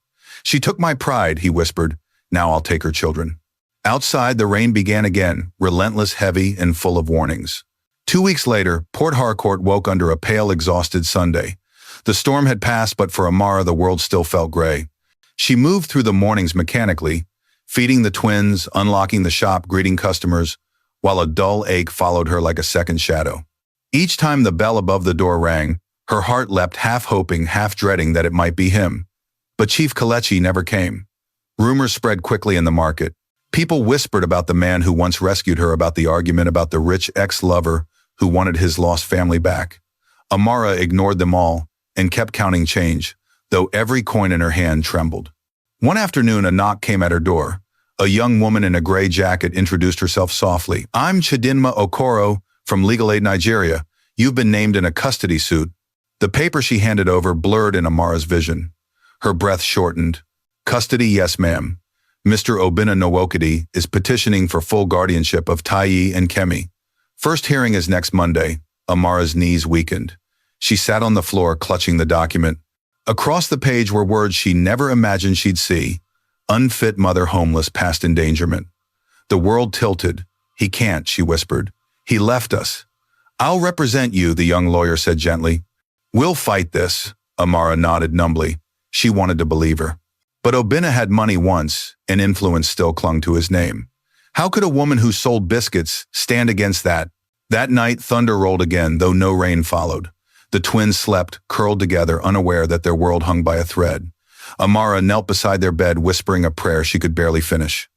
She took my pride, he whispered. Now I'll take her children. Outside, the rain began again, relentless, heavy, and full of warnings. 2 weeks later, Port Harcourt woke under a pale, exhausted Sunday. The storm had passed, but for Amara, the world still felt gray. She moved through the mornings mechanically, feeding the twins, unlocking the shop, greeting customers, while a dull ache followed her like a second shadow. Each time the bell above the door rang, her heart leapt, half hoping, half dreading that it might be him. But Chief Kelechi never came. Rumors spread quickly in the market. People whispered about the man who once rescued her, about the argument about the rich ex-lover who wanted his lost family back. Amara ignored them all and kept counting change, though every coin in her hand trembled. One afternoon, a knock came at her door. A young woman in a gray jacket introduced herself softly. I'm Chidinma Okoro from Legal Aid Nigeria. You've been named in a custody suit. The paper she handed over blurred in Amara's vision. Her breath shortened. Custody, yes, ma'am. Mr. Obinna Nwokedi is petitioning for full guardianship of Taiyi and Kemi. First hearing is next Monday. Amara's knees weakened. She sat on the floor, clutching the document. Across the page were words she never imagined she'd see. Unfit mother, homeless, past endangerment. The world tilted. He can't, she whispered. He left us. I'll represent you, the young lawyer said gently. We'll fight this. Amara nodded numbly. She wanted to believe her. But Obinna had money once, and influence still clung to his name. How could a woman who sold biscuits stand against that? That night, thunder rolled again, though no rain followed. The twins slept, curled together, unaware that their world hung by a thread. Amara knelt beside their bed, whispering a prayer she could barely finish.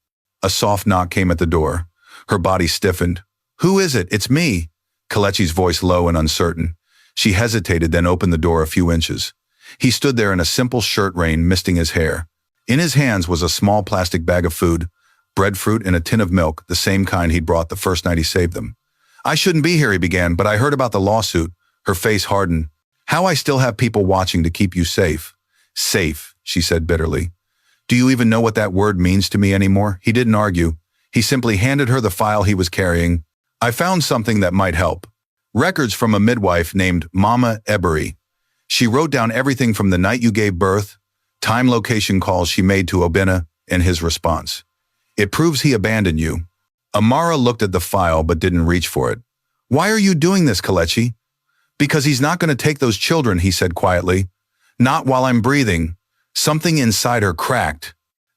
A soft knock came at the door. Her body stiffened. Who is it? It's me. Kelechi's voice low and uncertain. She hesitated, then opened the door a few inches. He stood there in a simple shirt, rain misting his hair. In his hands was a small plastic bag of food, breadfruit and a tin of milk, the same kind he'd brought the first night he saved them. "I shouldn't be here," he began, "but I heard about the lawsuit." Her face hardened. "How I still have people watching to keep you safe." "Safe," she said bitterly. "Do you even know what that word means to me anymore?" He didn't argue. He simply handed her the file he was carrying. "I found something that might help. Records from a midwife named Mama Ebery. She wrote down everything from the night you gave birth, time location calls she made to Obinna, and his response. It proves he abandoned you." Amara looked at the file but didn't reach for it. "Why are you doing this, Kelechi?" "Because he's not going to take those children," he said quietly. "Not while I'm breathing." Something inside her cracked.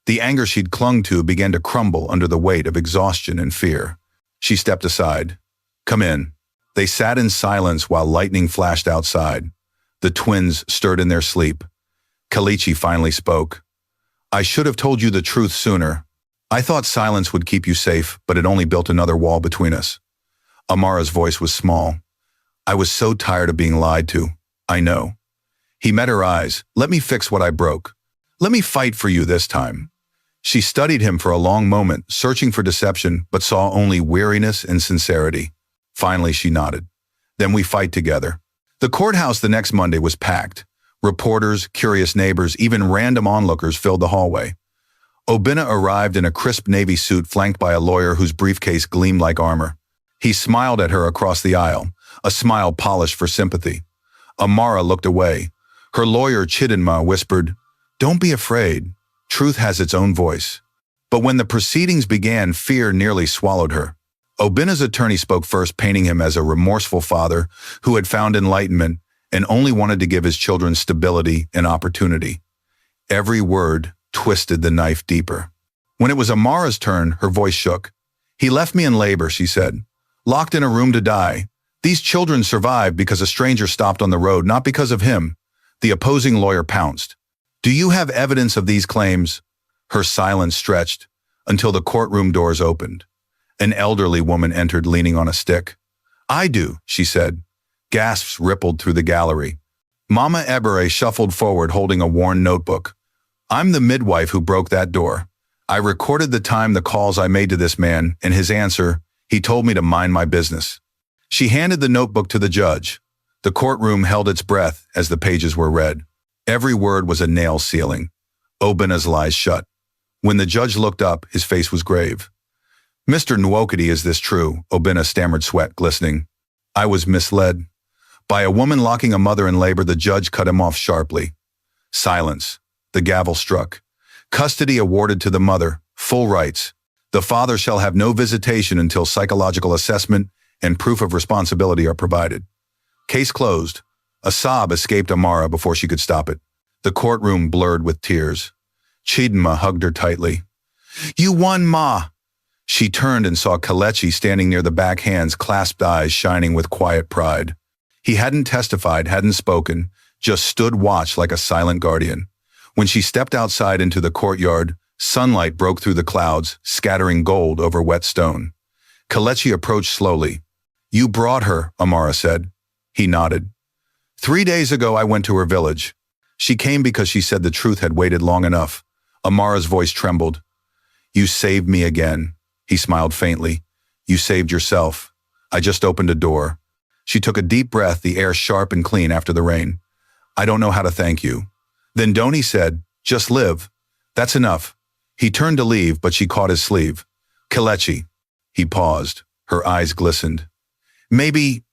The anger she'd clung to began to crumble under the weight of exhaustion and fear. She stepped aside. "Come in." They sat in silence while lightning flashed outside. The twins stirred in their sleep. Kelechi finally spoke. "I should have told you the truth sooner. I thought silence would keep you safe, but it only built another wall between us." Amara's voice was small. "I was so tired of being lied to. I know." He met her eyes. "Let me fix what I broke. Let me fight for you this time." She studied him for a long moment, searching for deception, but saw only weariness and sincerity. Finally, she nodded. "Then we fight together." The courthouse the next Monday was packed. Reporters, curious neighbors, even random onlookers filled the hallway. Obinna arrived in a crisp navy suit flanked by a lawyer whose briefcase gleamed like armor. He smiled at her across the aisle, a smile polished for sympathy. Amara looked away. Her lawyer, Chidinma, whispered, "Don't be afraid. Truth has its own voice." But when the proceedings began, fear nearly swallowed her. Obinna's attorney spoke first, painting him as a remorseful father who had found enlightenment and only wanted to give his children stability and opportunity. Every word twisted the knife deeper. When it was Amara's turn, her voice shook. "He left me in labor," she said, "locked in a room to die. These children survived because a stranger stopped on the road, not because of him." The opposing lawyer pounced. "Do you have evidence of these claims?" Her silence stretched until the courtroom doors opened. An elderly woman entered leaning on a stick. "I do," she said. Gasps rippled through the gallery. Mama Ebere shuffled forward holding a worn notebook. "I'm the midwife who broke that door. I recorded the time, the calls I made to this man, and his answer, he told me to mind my business." She handed the notebook to the judge. The courtroom held its breath as the pages were read. Every word was a nail ceiling. Obinna's lies shut. When the judge looked up, his face was grave. "Mr. Nwokedi, is this true?" Obinna stammered, sweat glistening. "I was misled." By a woman locking a mother in labor, the judge cut him off sharply. Silence. The gavel struck. "Custody awarded to the mother. Full rights. The father shall have no visitation until psychological assessment and proof of responsibility are provided." Case closed. A sob escaped Amara before she could stop it. The courtroom blurred with tears. Chidinma hugged her tightly. "You won, Ma!" She turned and saw Kelechi standing near the back, hands clasped, eyes shining with quiet pride. He hadn't testified, hadn't spoken, just stood watch like a silent guardian. When she stepped outside into the courtyard, sunlight broke through the clouds, scattering gold over wet stone. Kelechi approached slowly. "You brought her," Amara said. He nodded. 3 days ago, I went to her village. She came because she said the truth had waited long enough." Amara's voice trembled. "You saved me again." He smiled faintly. "You saved yourself. I just opened a door." She took a deep breath, the air sharp and clean after the rain. "I don't know how to thank you." "Then don't," he said. "Just live. That's enough." He turned to leave, but she caught his sleeve. "Kelechi." He paused. Her eyes glistened. "Maybe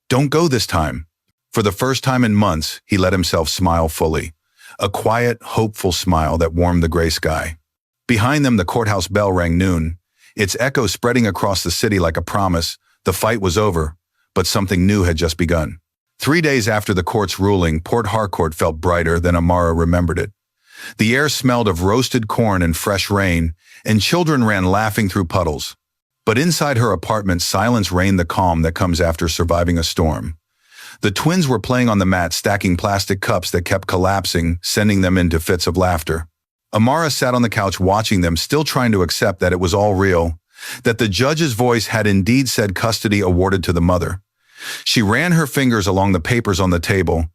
don't go this time." For the first time in months, he let himself smile fully. A quiet, hopeful smile that warmed the gray sky. Behind them, the courthouse bell rang noon, its echo spreading across the city like a promise. The fight was over, but something new had just begun. 3 days after the court's ruling, Port Harcourt felt brighter than Amara remembered it. The air smelled of roasted corn and fresh rain, and children ran laughing through puddles. But inside her apartment, silence reigned, the calm that comes after surviving a storm. The twins were playing on the mat, stacking plastic cups that kept collapsing, sending them into fits of laughter. Amara sat on the couch watching them, still trying to accept that it was all real, that the judge's voice had indeed said custody awarded to the mother. She ran her fingers along the papers on the table,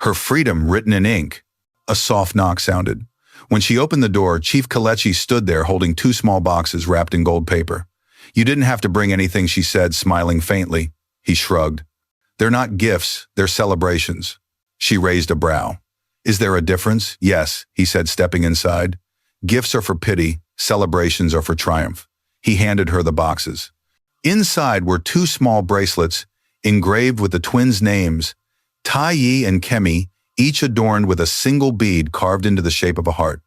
her freedom written in ink. A soft knock sounded. When she opened the door, Chief Kelechi stood there holding two small boxes wrapped in gold paper. "You didn't have to bring anything," she said, smiling faintly. He shrugged. "They're not gifts, they're celebrations." She raised a brow. "Is there a difference?" "Yes," he said, stepping inside. "Gifts are for pity, celebrations are for triumph." He handed her the boxes. Inside were two small bracelets, engraved with the twins' names, Tai and Kemi, each adorned with a single bead carved into the shape of a heart.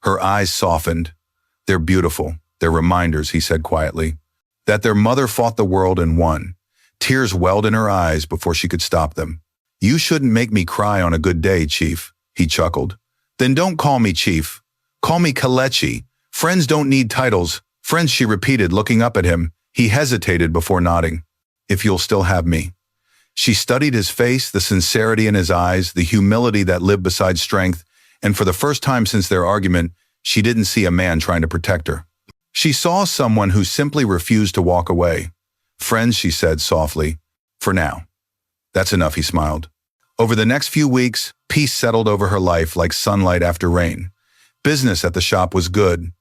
Her eyes softened. "They're beautiful. They're reminders," he said quietly, "that their mother fought the world and won." Tears welled in her eyes before she could stop them. "You shouldn't make me cry on a good day, Chief," he chuckled. "Then don't call me Chief. Call me Kelechi. Friends don't need titles." "Friends," she repeated, looking up at him. He hesitated before nodding. "If you'll still have me." She studied his face, the sincerity in his eyes, the humility that lived beside strength, and for the first time since their argument, she didn't see a man trying to protect her. She saw someone who simply refused to walk away. "Friends," she said softly. "For now." "That's enough," he smiled. Over the next few weeks, peace settled over her life like sunlight after rain. Business at the shop was good.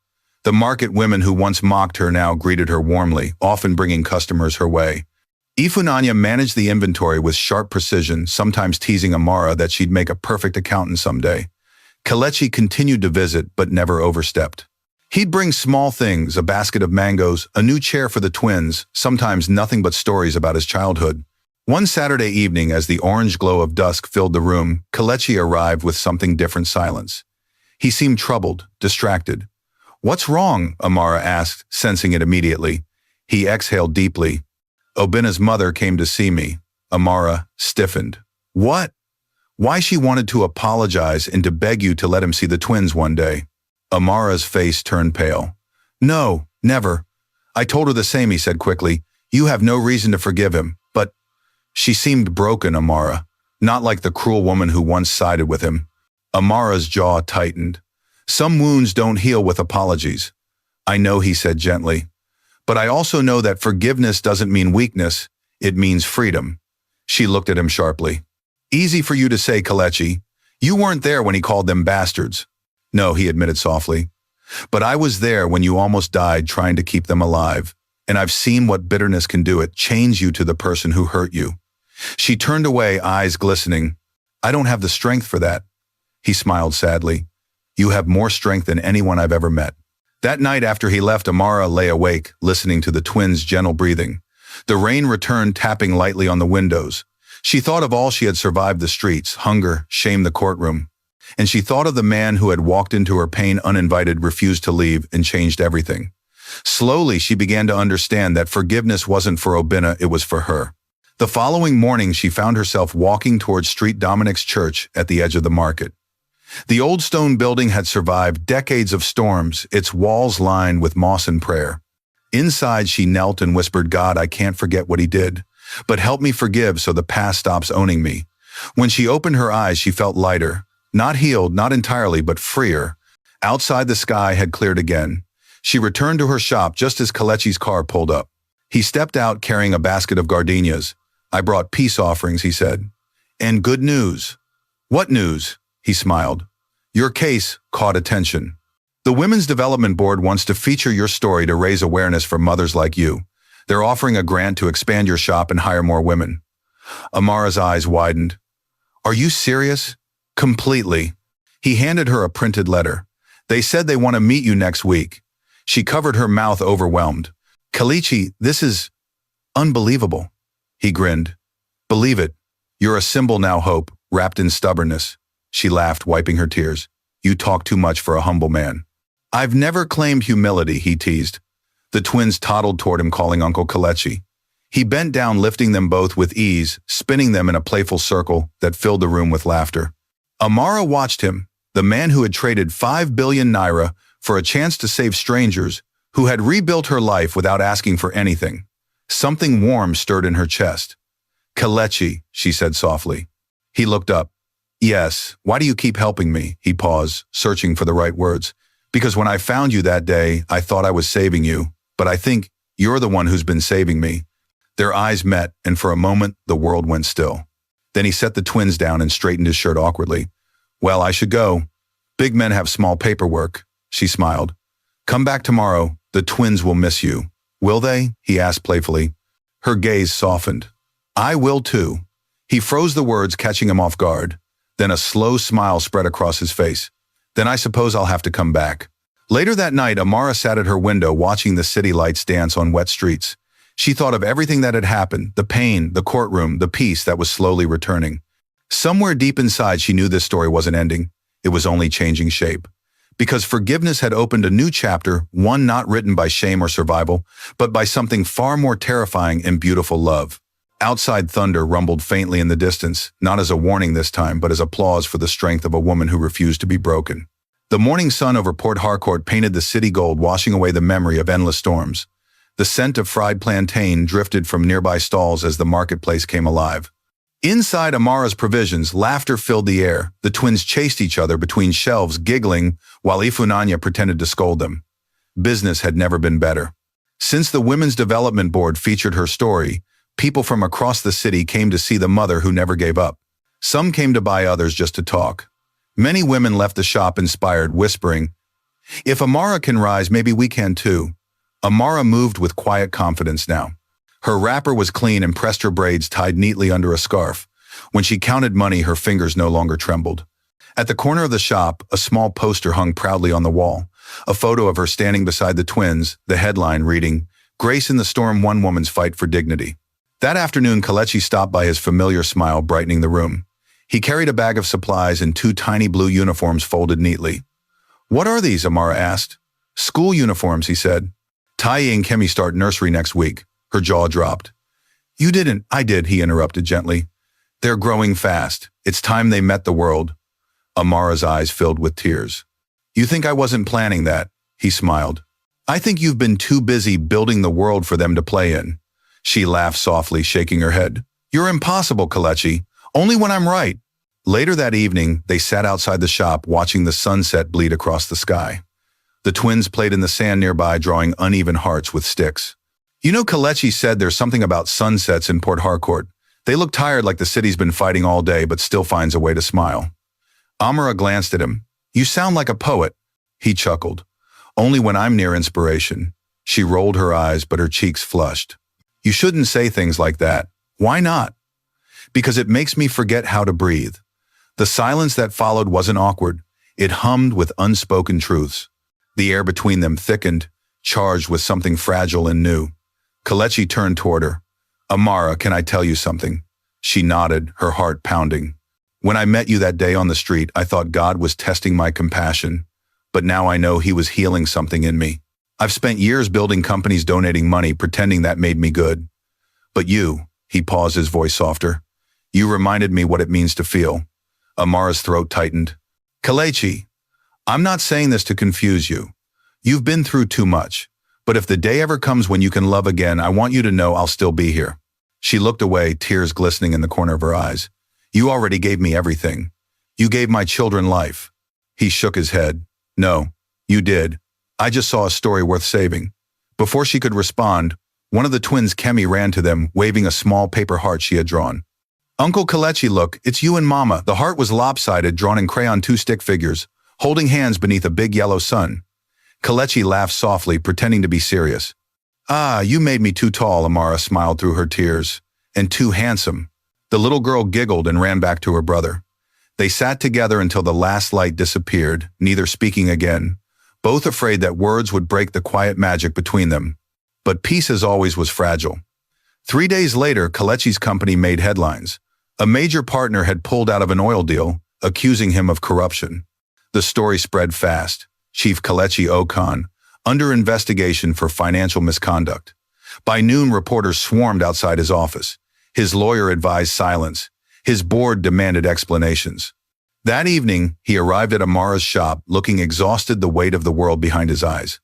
The market women who once mocked her now greeted her warmly, often bringing customers her way. Ifunanya managed the inventory with sharp precision, sometimes teasing Amara that she'd make a perfect accountant someday. Kelechi continued to visit, but never overstepped. He'd bring small things, a basket of mangoes, a new chair for the twins, sometimes nothing but stories about his childhood. One Saturday evening, as the orange glow of dusk filled the room, Kelechi arrived with something different silence. He seemed troubled, distracted. "What's wrong?" Amara asked, sensing it immediately. He exhaled deeply. "Obina's mother came to see me." Amara stiffened. "What?" "Why she wanted to apologize and to beg you to let him see the twins one day." Amara's face turned pale. "No, never. I told her the same," he said quickly. "You have no reason to forgive him, but—" She seemed broken, Amara, not like the cruel woman who once sided with him. Amara's jaw tightened. "Some wounds don't heal with apologies." "I know," he said gently. "But I also know that forgiveness doesn't mean weakness, it means freedom." She looked at him sharply. "Easy for you to say, Kelechi. You weren't there when he called them bastards." "No," he admitted softly. "But I was there when you almost died trying to keep them alive. And I've seen what bitterness can do. It change you to the person who hurt you." She turned away, eyes glistening. "I don't have the strength for that." He smiled sadly. "You have more strength than anyone I've ever met." That night after he left, Amara lay awake, listening to the twins' gentle breathing. The rain returned, tapping lightly on the windows. She thought of all she had survived the streets, hunger, shame, the courtroom. And she thought of the man who had walked into her pain uninvited, refused to leave, and changed everything. Slowly, she began to understand that forgiveness wasn't for Obina, it was for her. The following morning, she found herself walking towards Street Dominic's church at the edge of the market. The old stone building had survived decades of storms, its walls lined with moss and prayer. Inside, she knelt and whispered, "God, I can't forget what he did, but help me forgive so the past stops owning me." When she opened her eyes, she felt lighter, not healed, not entirely, but freer. Outside, the sky had cleared again. She returned to her shop just as Kelechi's car pulled up. He stepped out carrying a basket of gardenias. "I brought peace offerings," he said. "And good news." "What news?" He smiled. "Your case caught attention. The Women's Development Board wants to feature your story to raise awareness for mothers like you. They're offering a grant to expand your shop and hire more women." Amara's eyes widened. "Are you serious?" "Completely." He handed her a printed letter. "They said they want to meet you next week." She covered her mouth, overwhelmed. "Kelechi, this is unbelievable." He grinned. "Believe it. You're a symbol now, hope, wrapped in stubbornness." She laughed, wiping her tears. "You talk too much for a humble man." "I've never claimed humility," he teased. The twins toddled toward him, calling Uncle Kelechi. He bent down, lifting them both with ease, spinning them in a playful circle that filled the room with laughter. Amara watched him, the man who had traded 5 billion naira for a chance to save strangers, who had rebuilt her life without asking for anything. Something warm stirred in her chest. "Kelechi," she said softly. He looked up. "Yes, why do you keep helping me?" He paused, searching for the right words. "Because when I found you that day, I thought I was saving you, but I think you're the one who's been saving me." Their eyes met, and for a moment, the world went still. Then he set the twins down and straightened his shirt awkwardly. "Well, I should go." Big men have small paperwork, she smiled. Come back tomorrow, the twins will miss you. Will they? He asked playfully. Her gaze softened. I will too. He froze the words, catching him off guard. Then a slow smile spread across his face. Then I suppose I'll have to come back. Later that night, Amara sat at her window watching the city lights dance on wet streets. She thought of everything that had happened, the pain, the courtroom, the peace that was slowly returning. Somewhere deep inside, she knew this story wasn't ending. It was only changing shape. Because forgiveness had opened a new chapter, one not written by shame or survival, but by something far more terrifying and beautiful: love. Outside, thunder rumbled faintly in the distance, not as a warning this time, but as applause for the strength of a woman who refused to be broken. The morning sun over Port Harcourt painted the city gold, washing away the memory of endless storms. The scent of fried plantain drifted from nearby stalls as the marketplace came alive. Inside Amara's provisions, laughter filled the air. The twins chased each other between shelves, giggling, while Ifunanya pretended to scold them. Business had never been better. Since the Women's Development Board featured her story, people from across the city came to see the mother who never gave up. Some came to buy, others just to talk. Many women left the shop inspired, whispering, "If Amara can rise, maybe we can too." Amara moved with quiet confidence now. Her wrapper was clean and pressed, her braids tied neatly under a scarf. When she counted money, her fingers no longer trembled. At the corner of the shop, a small poster hung proudly on the wall. A photo of her standing beside the twins, the headline reading, "Grace in the Storm, One Woman's Fight for Dignity." That afternoon, Kelechi stopped by, his familiar smile brightening the room. He carried a bag of supplies and two tiny blue uniforms folded neatly. "What are these?" Amara asked. "School uniforms," he said. "Tai and Kemi start nursery next week." Her jaw dropped. "You didn't." "I did," he interrupted gently. "They're growing fast. It's time they met the world." Amara's eyes filled with tears. "You think I wasn't planning that?" He smiled. "I think you've been too busy building the world for them to play in." She laughed softly, shaking her head. "You're impossible, Kelechi. Only when I'm right." Later that evening, they sat outside the shop, watching the sunset bleed across the sky. The twins played in the sand nearby, drawing uneven hearts with sticks. "You know, Kelechi said there's something about sunsets in Port Harcourt. They look tired, like the city's been fighting all day, but still finds a way to smile." Amara glanced at him. "You sound like a poet." He chuckled. "Only when I'm near inspiration." She rolled her eyes, but her cheeks flushed. "You shouldn't say things like that." "Why not?" "Because it makes me forget how to breathe." The silence that followed wasn't awkward. It hummed with unspoken truths. The air between them thickened, charged with something fragile and new. Kelechi turned toward her. "Amara, can I tell you something?" She nodded, her heart pounding. "When I met you that day on the street, I thought God was testing my compassion. But now I know he was healing something in me. I've spent years building companies, donating money, pretending that made me good. But you," he paused, his voice softer, "you reminded me what it means to feel." Amara's throat tightened. "Kelechi, I'm not saying this to confuse you. You've been through too much. But if the day ever comes when you can love again, I want you to know I'll still be here." She looked away, tears glistening in the corner of her eyes. "You already gave me everything. You gave my children life." He shook his head. "No, you did. I just saw a story worth saving." Before she could respond, one of the twins, Kemi, ran to them, waving a small paper heart she had drawn. "Uncle Kelechi, look, it's you and Mama." The heart was lopsided, drawn in crayon, two stick figures, holding hands beneath a big yellow sun. Kelechi laughed softly, pretending to be serious. "Ah, you made me too tall," Amara smiled through her tears. "And too handsome." The little girl giggled and ran back to her brother. They sat together until the last light disappeared, neither speaking again, both afraid that words would break the quiet magic between them. But peace, as always, was fragile. 3 days later, Kelechi's company made headlines. A major partner had pulled out of an oil deal, accusing him of corruption. The story spread fast. Chief Kelechi Okan, under investigation for financial misconduct. By noon, reporters swarmed outside his office. His lawyer advised silence. His board demanded explanations. That evening, he arrived at Amara's shop, looking exhausted, the weight of the world behind his eyes.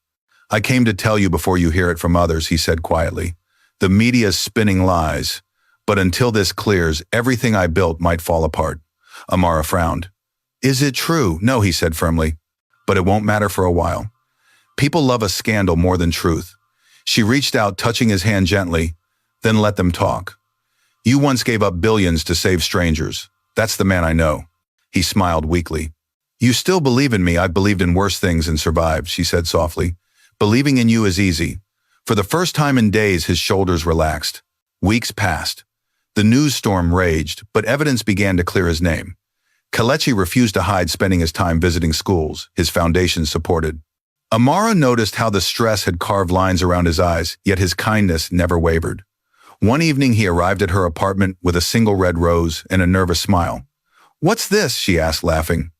"I came to tell you before you hear it from others," he said quietly. "The media's spinning lies. But until this clears, everything I built might fall apart." Amara frowned. "Is it true?" "No," he said firmly. "But it won't matter for a while. People love a scandal more than truth." She reached out, touching his hand gently. "Then let them talk. You once gave up billions to save strangers. That's the man I know." He smiled weakly. You still believe in me. I've believed in worse things and survived, she said softly. Believing in you is easy. For the first time in days, his shoulders relaxed. Weeks passed. The news storm raged, but evidence began to clear his name. Kelechi refused to hide spending his time visiting schools, his foundation supported. Amara noticed how the stress had carved lines around his eyes, yet his kindness never wavered. One evening he arrived at her apartment with a single red rose and a nervous smile. "What's this?" she asked, laughing.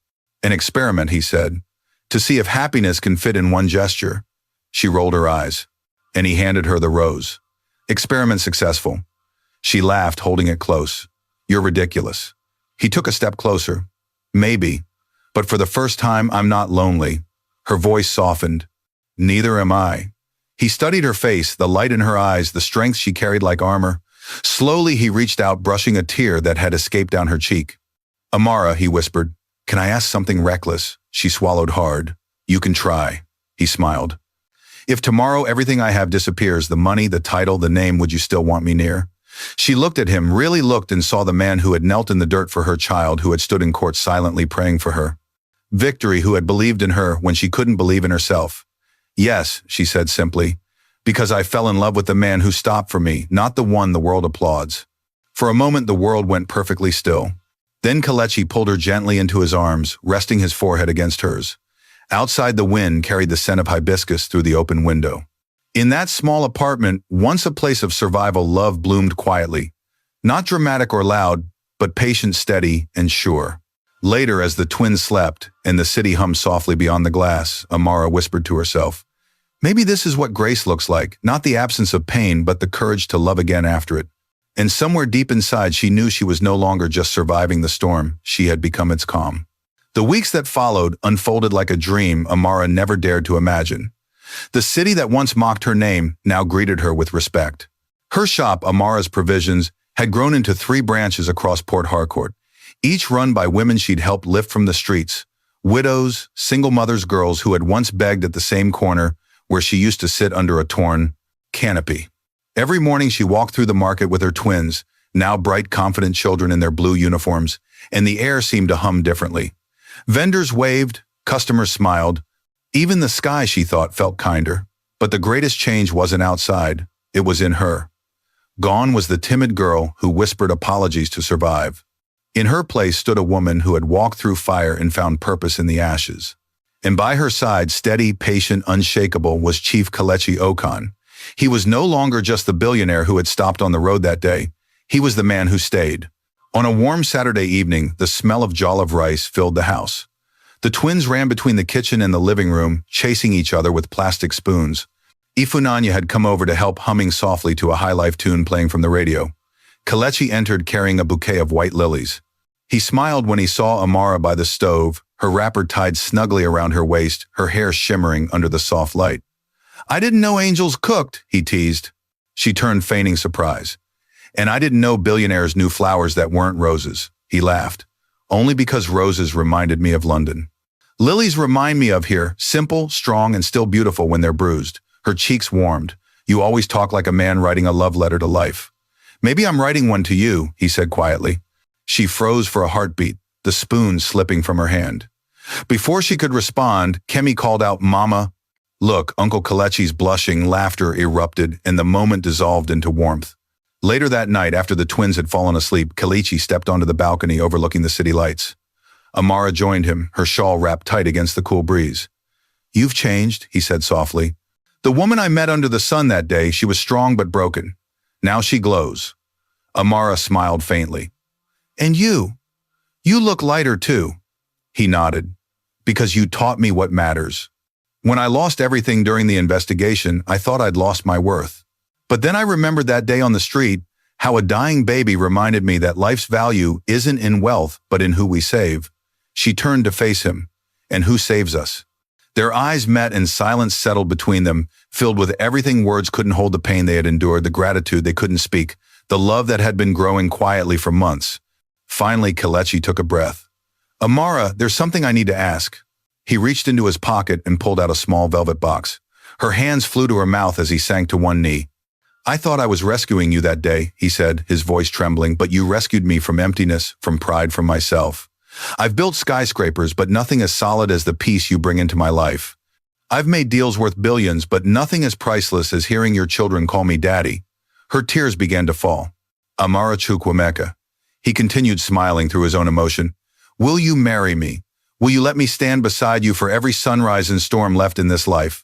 "An experiment," he said, "to see if happiness can fit in one gesture." She rolled her eyes, and he handed her the rose. "Experiment successful." She laughed, holding it close. "You're ridiculous." He took a step closer. "Maybe, but for the first time I'm not lonely." Her voice softened. "Neither am I." He studied her face, the light in her eyes, the strength she carried like armor. Slowly he reached out, brushing a tear that had escaped down her cheek. "Amara," he whispered, "can I ask something reckless?" She swallowed hard. "You can try." He smiled. "If tomorrow everything I have disappears, the money, the title, the name, would you still want me near?" She looked at him, really looked, and saw the man who had knelt in the dirt for her child, who had stood in court silently praying for her. Victory, who had believed in her when she couldn't believe in herself. "Yes," she said simply, "because I fell in love with the man who stopped for me, not the one the world applauds." For a moment the world went perfectly still. Then Kelechi pulled her gently into his arms, resting his forehead against hers. Outside, the wind carried the scent of hibiscus through the open window. In that small apartment, once a place of survival, love bloomed quietly. Not dramatic or loud, but patient, steady, and sure. Later, as the twins slept, and the city hummed softly beyond the glass, Amara whispered to herself, "Maybe this is what grace looks like, not the absence of pain, but the courage to love again after it." And somewhere deep inside, she knew she was no longer just surviving the storm, she had become its calm. The weeks that followed unfolded like a dream Amara never dared to imagine. The city that once mocked her name now greeted her with respect. Her shop, Amara's Provisions, had grown into 3 branches across Port Harcourt, each run by women she'd helped lift from the streets, widows, single mothers, girls who had once begged at the same corner where she used to sit under a torn canopy. Every morning she walked through the market with her twins, now bright, confident children in their blue uniforms, and the air seemed to hum differently. Vendors waved, customers smiled. Even the sky, she thought, felt kinder. But the greatest change wasn't outside, it was in her. Gone was the timid girl who whispered apologies to survive. In her place stood a woman who had walked through fire and found purpose in the ashes. And by her side, steady, patient, unshakable, was Chief Kelechi Okan. He was no longer just the billionaire who had stopped on the road that day. He was the man who stayed. On a warm Saturday evening, the smell of jollof rice filled the house. The twins ran between the kitchen and the living room, chasing each other with plastic spoons. Ifunanya had come over to help, humming softly to a high-life tune playing from the radio. Kelechi entered carrying a bouquet of white lilies. He smiled when he saw Amara by the stove, her wrapper tied snugly around her waist, her hair shimmering under the soft light. "I didn't know angels cooked," he teased. She turned, feigning surprise. "And I didn't know billionaires knew flowers that weren't roses," he laughed. "Only because roses reminded me of London. Lilies remind me of here, simple, strong, and still beautiful when they're bruised." Her cheeks warmed. "You always talk like a man writing a love letter to life." "Maybe I'm writing one to you," he said quietly. She froze for a heartbeat, the spoon slipping from her hand. Before she could respond, Kemi called out, "Mama." "Look," Uncle Kelechi's blushing laughter erupted, and the moment dissolved into warmth. Later that night, after the twins had fallen asleep, Kelechi stepped onto the balcony overlooking the city lights. Amara joined him, her shawl wrapped tight against the cool breeze. "You've changed," he said softly. "The woman I met under the sun that day, she was strong but broken. Now she glows." Amara smiled faintly. "And you look lighter too." He nodded. "Because you taught me what matters. When I lost everything during the investigation, I thought I'd lost my worth. But then I remembered that day on the street, how a dying baby reminded me that life's value isn't in wealth, but in who we save." She turned to face him. "And who saves us?" Their eyes met and silence settled between them, filled with everything words couldn't hold, the pain they had endured, the gratitude they couldn't speak, the love that had been growing quietly for months. Finally, Kelechi took a breath. "Amara, there's something I need to ask." He reached into his pocket and pulled out a small velvet box. Her hands flew to her mouth as he sank to one knee. "I thought I was rescuing you that day," he said, his voice trembling, "but you rescued me from emptiness, from pride, from myself. I've built skyscrapers, but nothing as solid as the peace you bring into my life. I've made deals worth billions, but nothing as priceless as hearing your children call me daddy." Her tears began to fall. Amara Chukwemeka. He continued smiling through his own emotion. "Will you marry me? Will you let me stand beside you for every sunrise and storm left in this life?"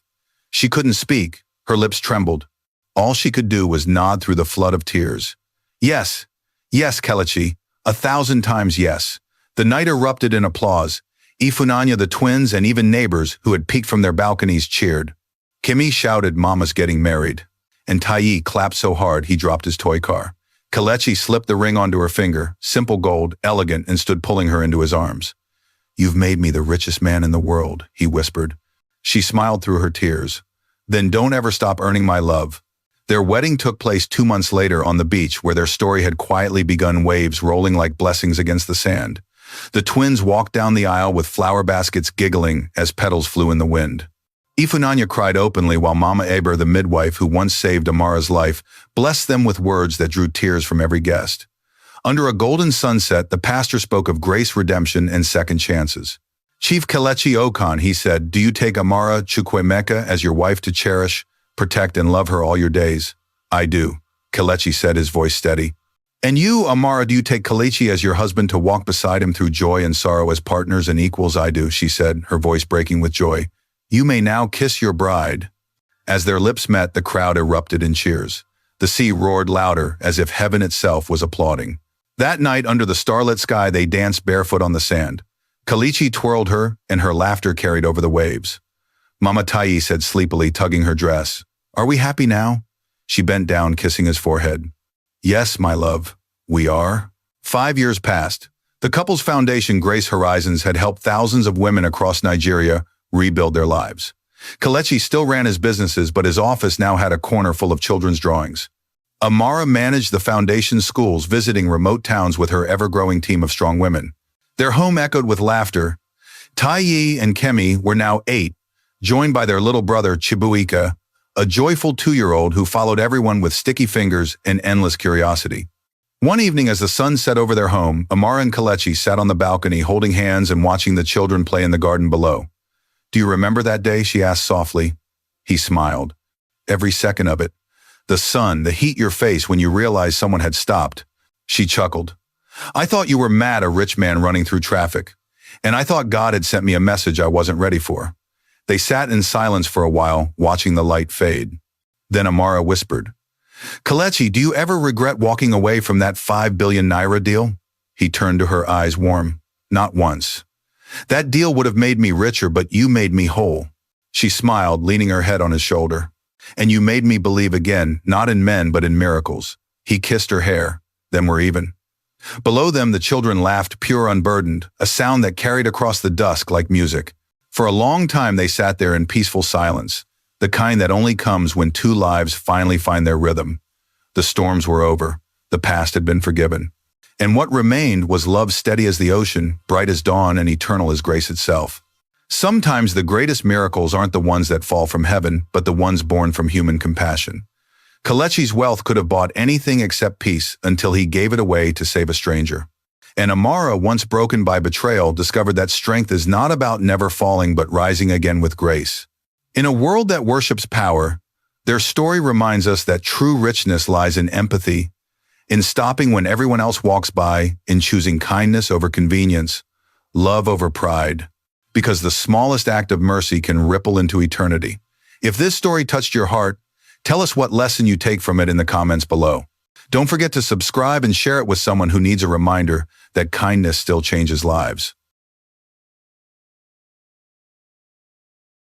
She couldn't speak. Her lips trembled. All she could do was nod through the flood of tears. "Yes, yes, Kelechi, 1,000 times yes." The night erupted in applause. Ifunanya, the twins, and even neighbors who had peeked from their balconies cheered. Kimi shouted, "Mama's getting married." And Taiyi clapped so hard he dropped his toy car. Kelechi slipped the ring onto her finger, simple gold, elegant, and stood pulling her into his arms. "You've made me the richest man in the world," he whispered. She smiled through her tears. "Then don't ever stop earning my love." Their wedding took place 2 months later on the beach where their story had quietly begun, waves rolling like blessings against the sand. The twins walked down the aisle with flower baskets giggling as petals flew in the wind. Ifunanya cried openly while Mama Aber, the midwife who once saved Amara's life, blessed them with words that drew tears from every guest. Under a golden sunset, the pastor spoke of grace, redemption, and second chances. "Chief Kelechi Okan," he said, "do you take Amara Chukwemeka as your wife to cherish, protect, and love her all your days?" "I do," Kelechi said, his voice steady. "And you, Amara, do you take Kelechi as your husband to walk beside him through joy and sorrow as partners and equals?" "I do," she said, her voice breaking with joy. "You may now kiss your bride." As their lips met, the crowd erupted in cheers. The sea roared louder, as if heaven itself was applauding. That night, under the starlit sky, they danced barefoot on the sand. Kelechi twirled her, and her laughter carried over the waves. Mama Taiyi said sleepily, tugging her dress, "Are we happy now?" She bent down, kissing his forehead. "Yes, my love, we are." 5 years passed. The couple's foundation, Grace Horizons, had helped thousands of women across Nigeria rebuild their lives. Kelechi still ran his businesses, but his office now had a corner full of children's drawings. Amara managed the foundation's schools, visiting remote towns with her ever-growing team of strong women. Their home echoed with laughter. Taiyi and Kemi were now 8, joined by their little brother Chibuike, a joyful 2-year-old who followed everyone with sticky fingers and endless curiosity. One evening, as the sun set over their home, Amara and Kelechi sat on the balcony holding hands and watching the children play in the garden below. "Do you remember that day?" she asked softly. He smiled. "Every second of it. The sun, the heat your face when you realized someone had stopped." She chuckled. "I thought you were mad, a rich man running through traffic. And I thought God had sent me a message I wasn't ready for." They sat in silence for a while, watching the light fade. Then Amara whispered, "Kelechi, do you ever regret walking away from that 5 billion naira deal?" He turned to her, eyes warm. "Not once. That deal would have made me richer, but you made me whole." She smiled, leaning her head on his shoulder. "And you made me believe again, not in men, but in miracles." He kissed her hair. Then we're even. Below them, the children laughed, pure, unburdened, a sound that carried across the dusk like music. For a long time, they sat there in peaceful silence, the kind that only comes when two lives finally find their rhythm. The storms were over. The past had been forgiven. And what remained was love steady as the ocean, bright as dawn, and eternal as grace itself. Sometimes the greatest miracles aren't the ones that fall from heaven, but the ones born from human compassion. Kelechi's wealth could have bought anything except peace until he gave it away to save a stranger. And Amara, once broken by betrayal, discovered that strength is not about never falling but rising again with grace. In a world that worships power, their story reminds us that true richness lies in empathy, in stopping when everyone else walks by, in choosing kindness over convenience, love over pride, because the smallest act of mercy can ripple into eternity. If this story touched your heart, tell us what lesson you take from it in the comments below. Don't forget to subscribe and share it with someone who needs a reminder that kindness still changes lives.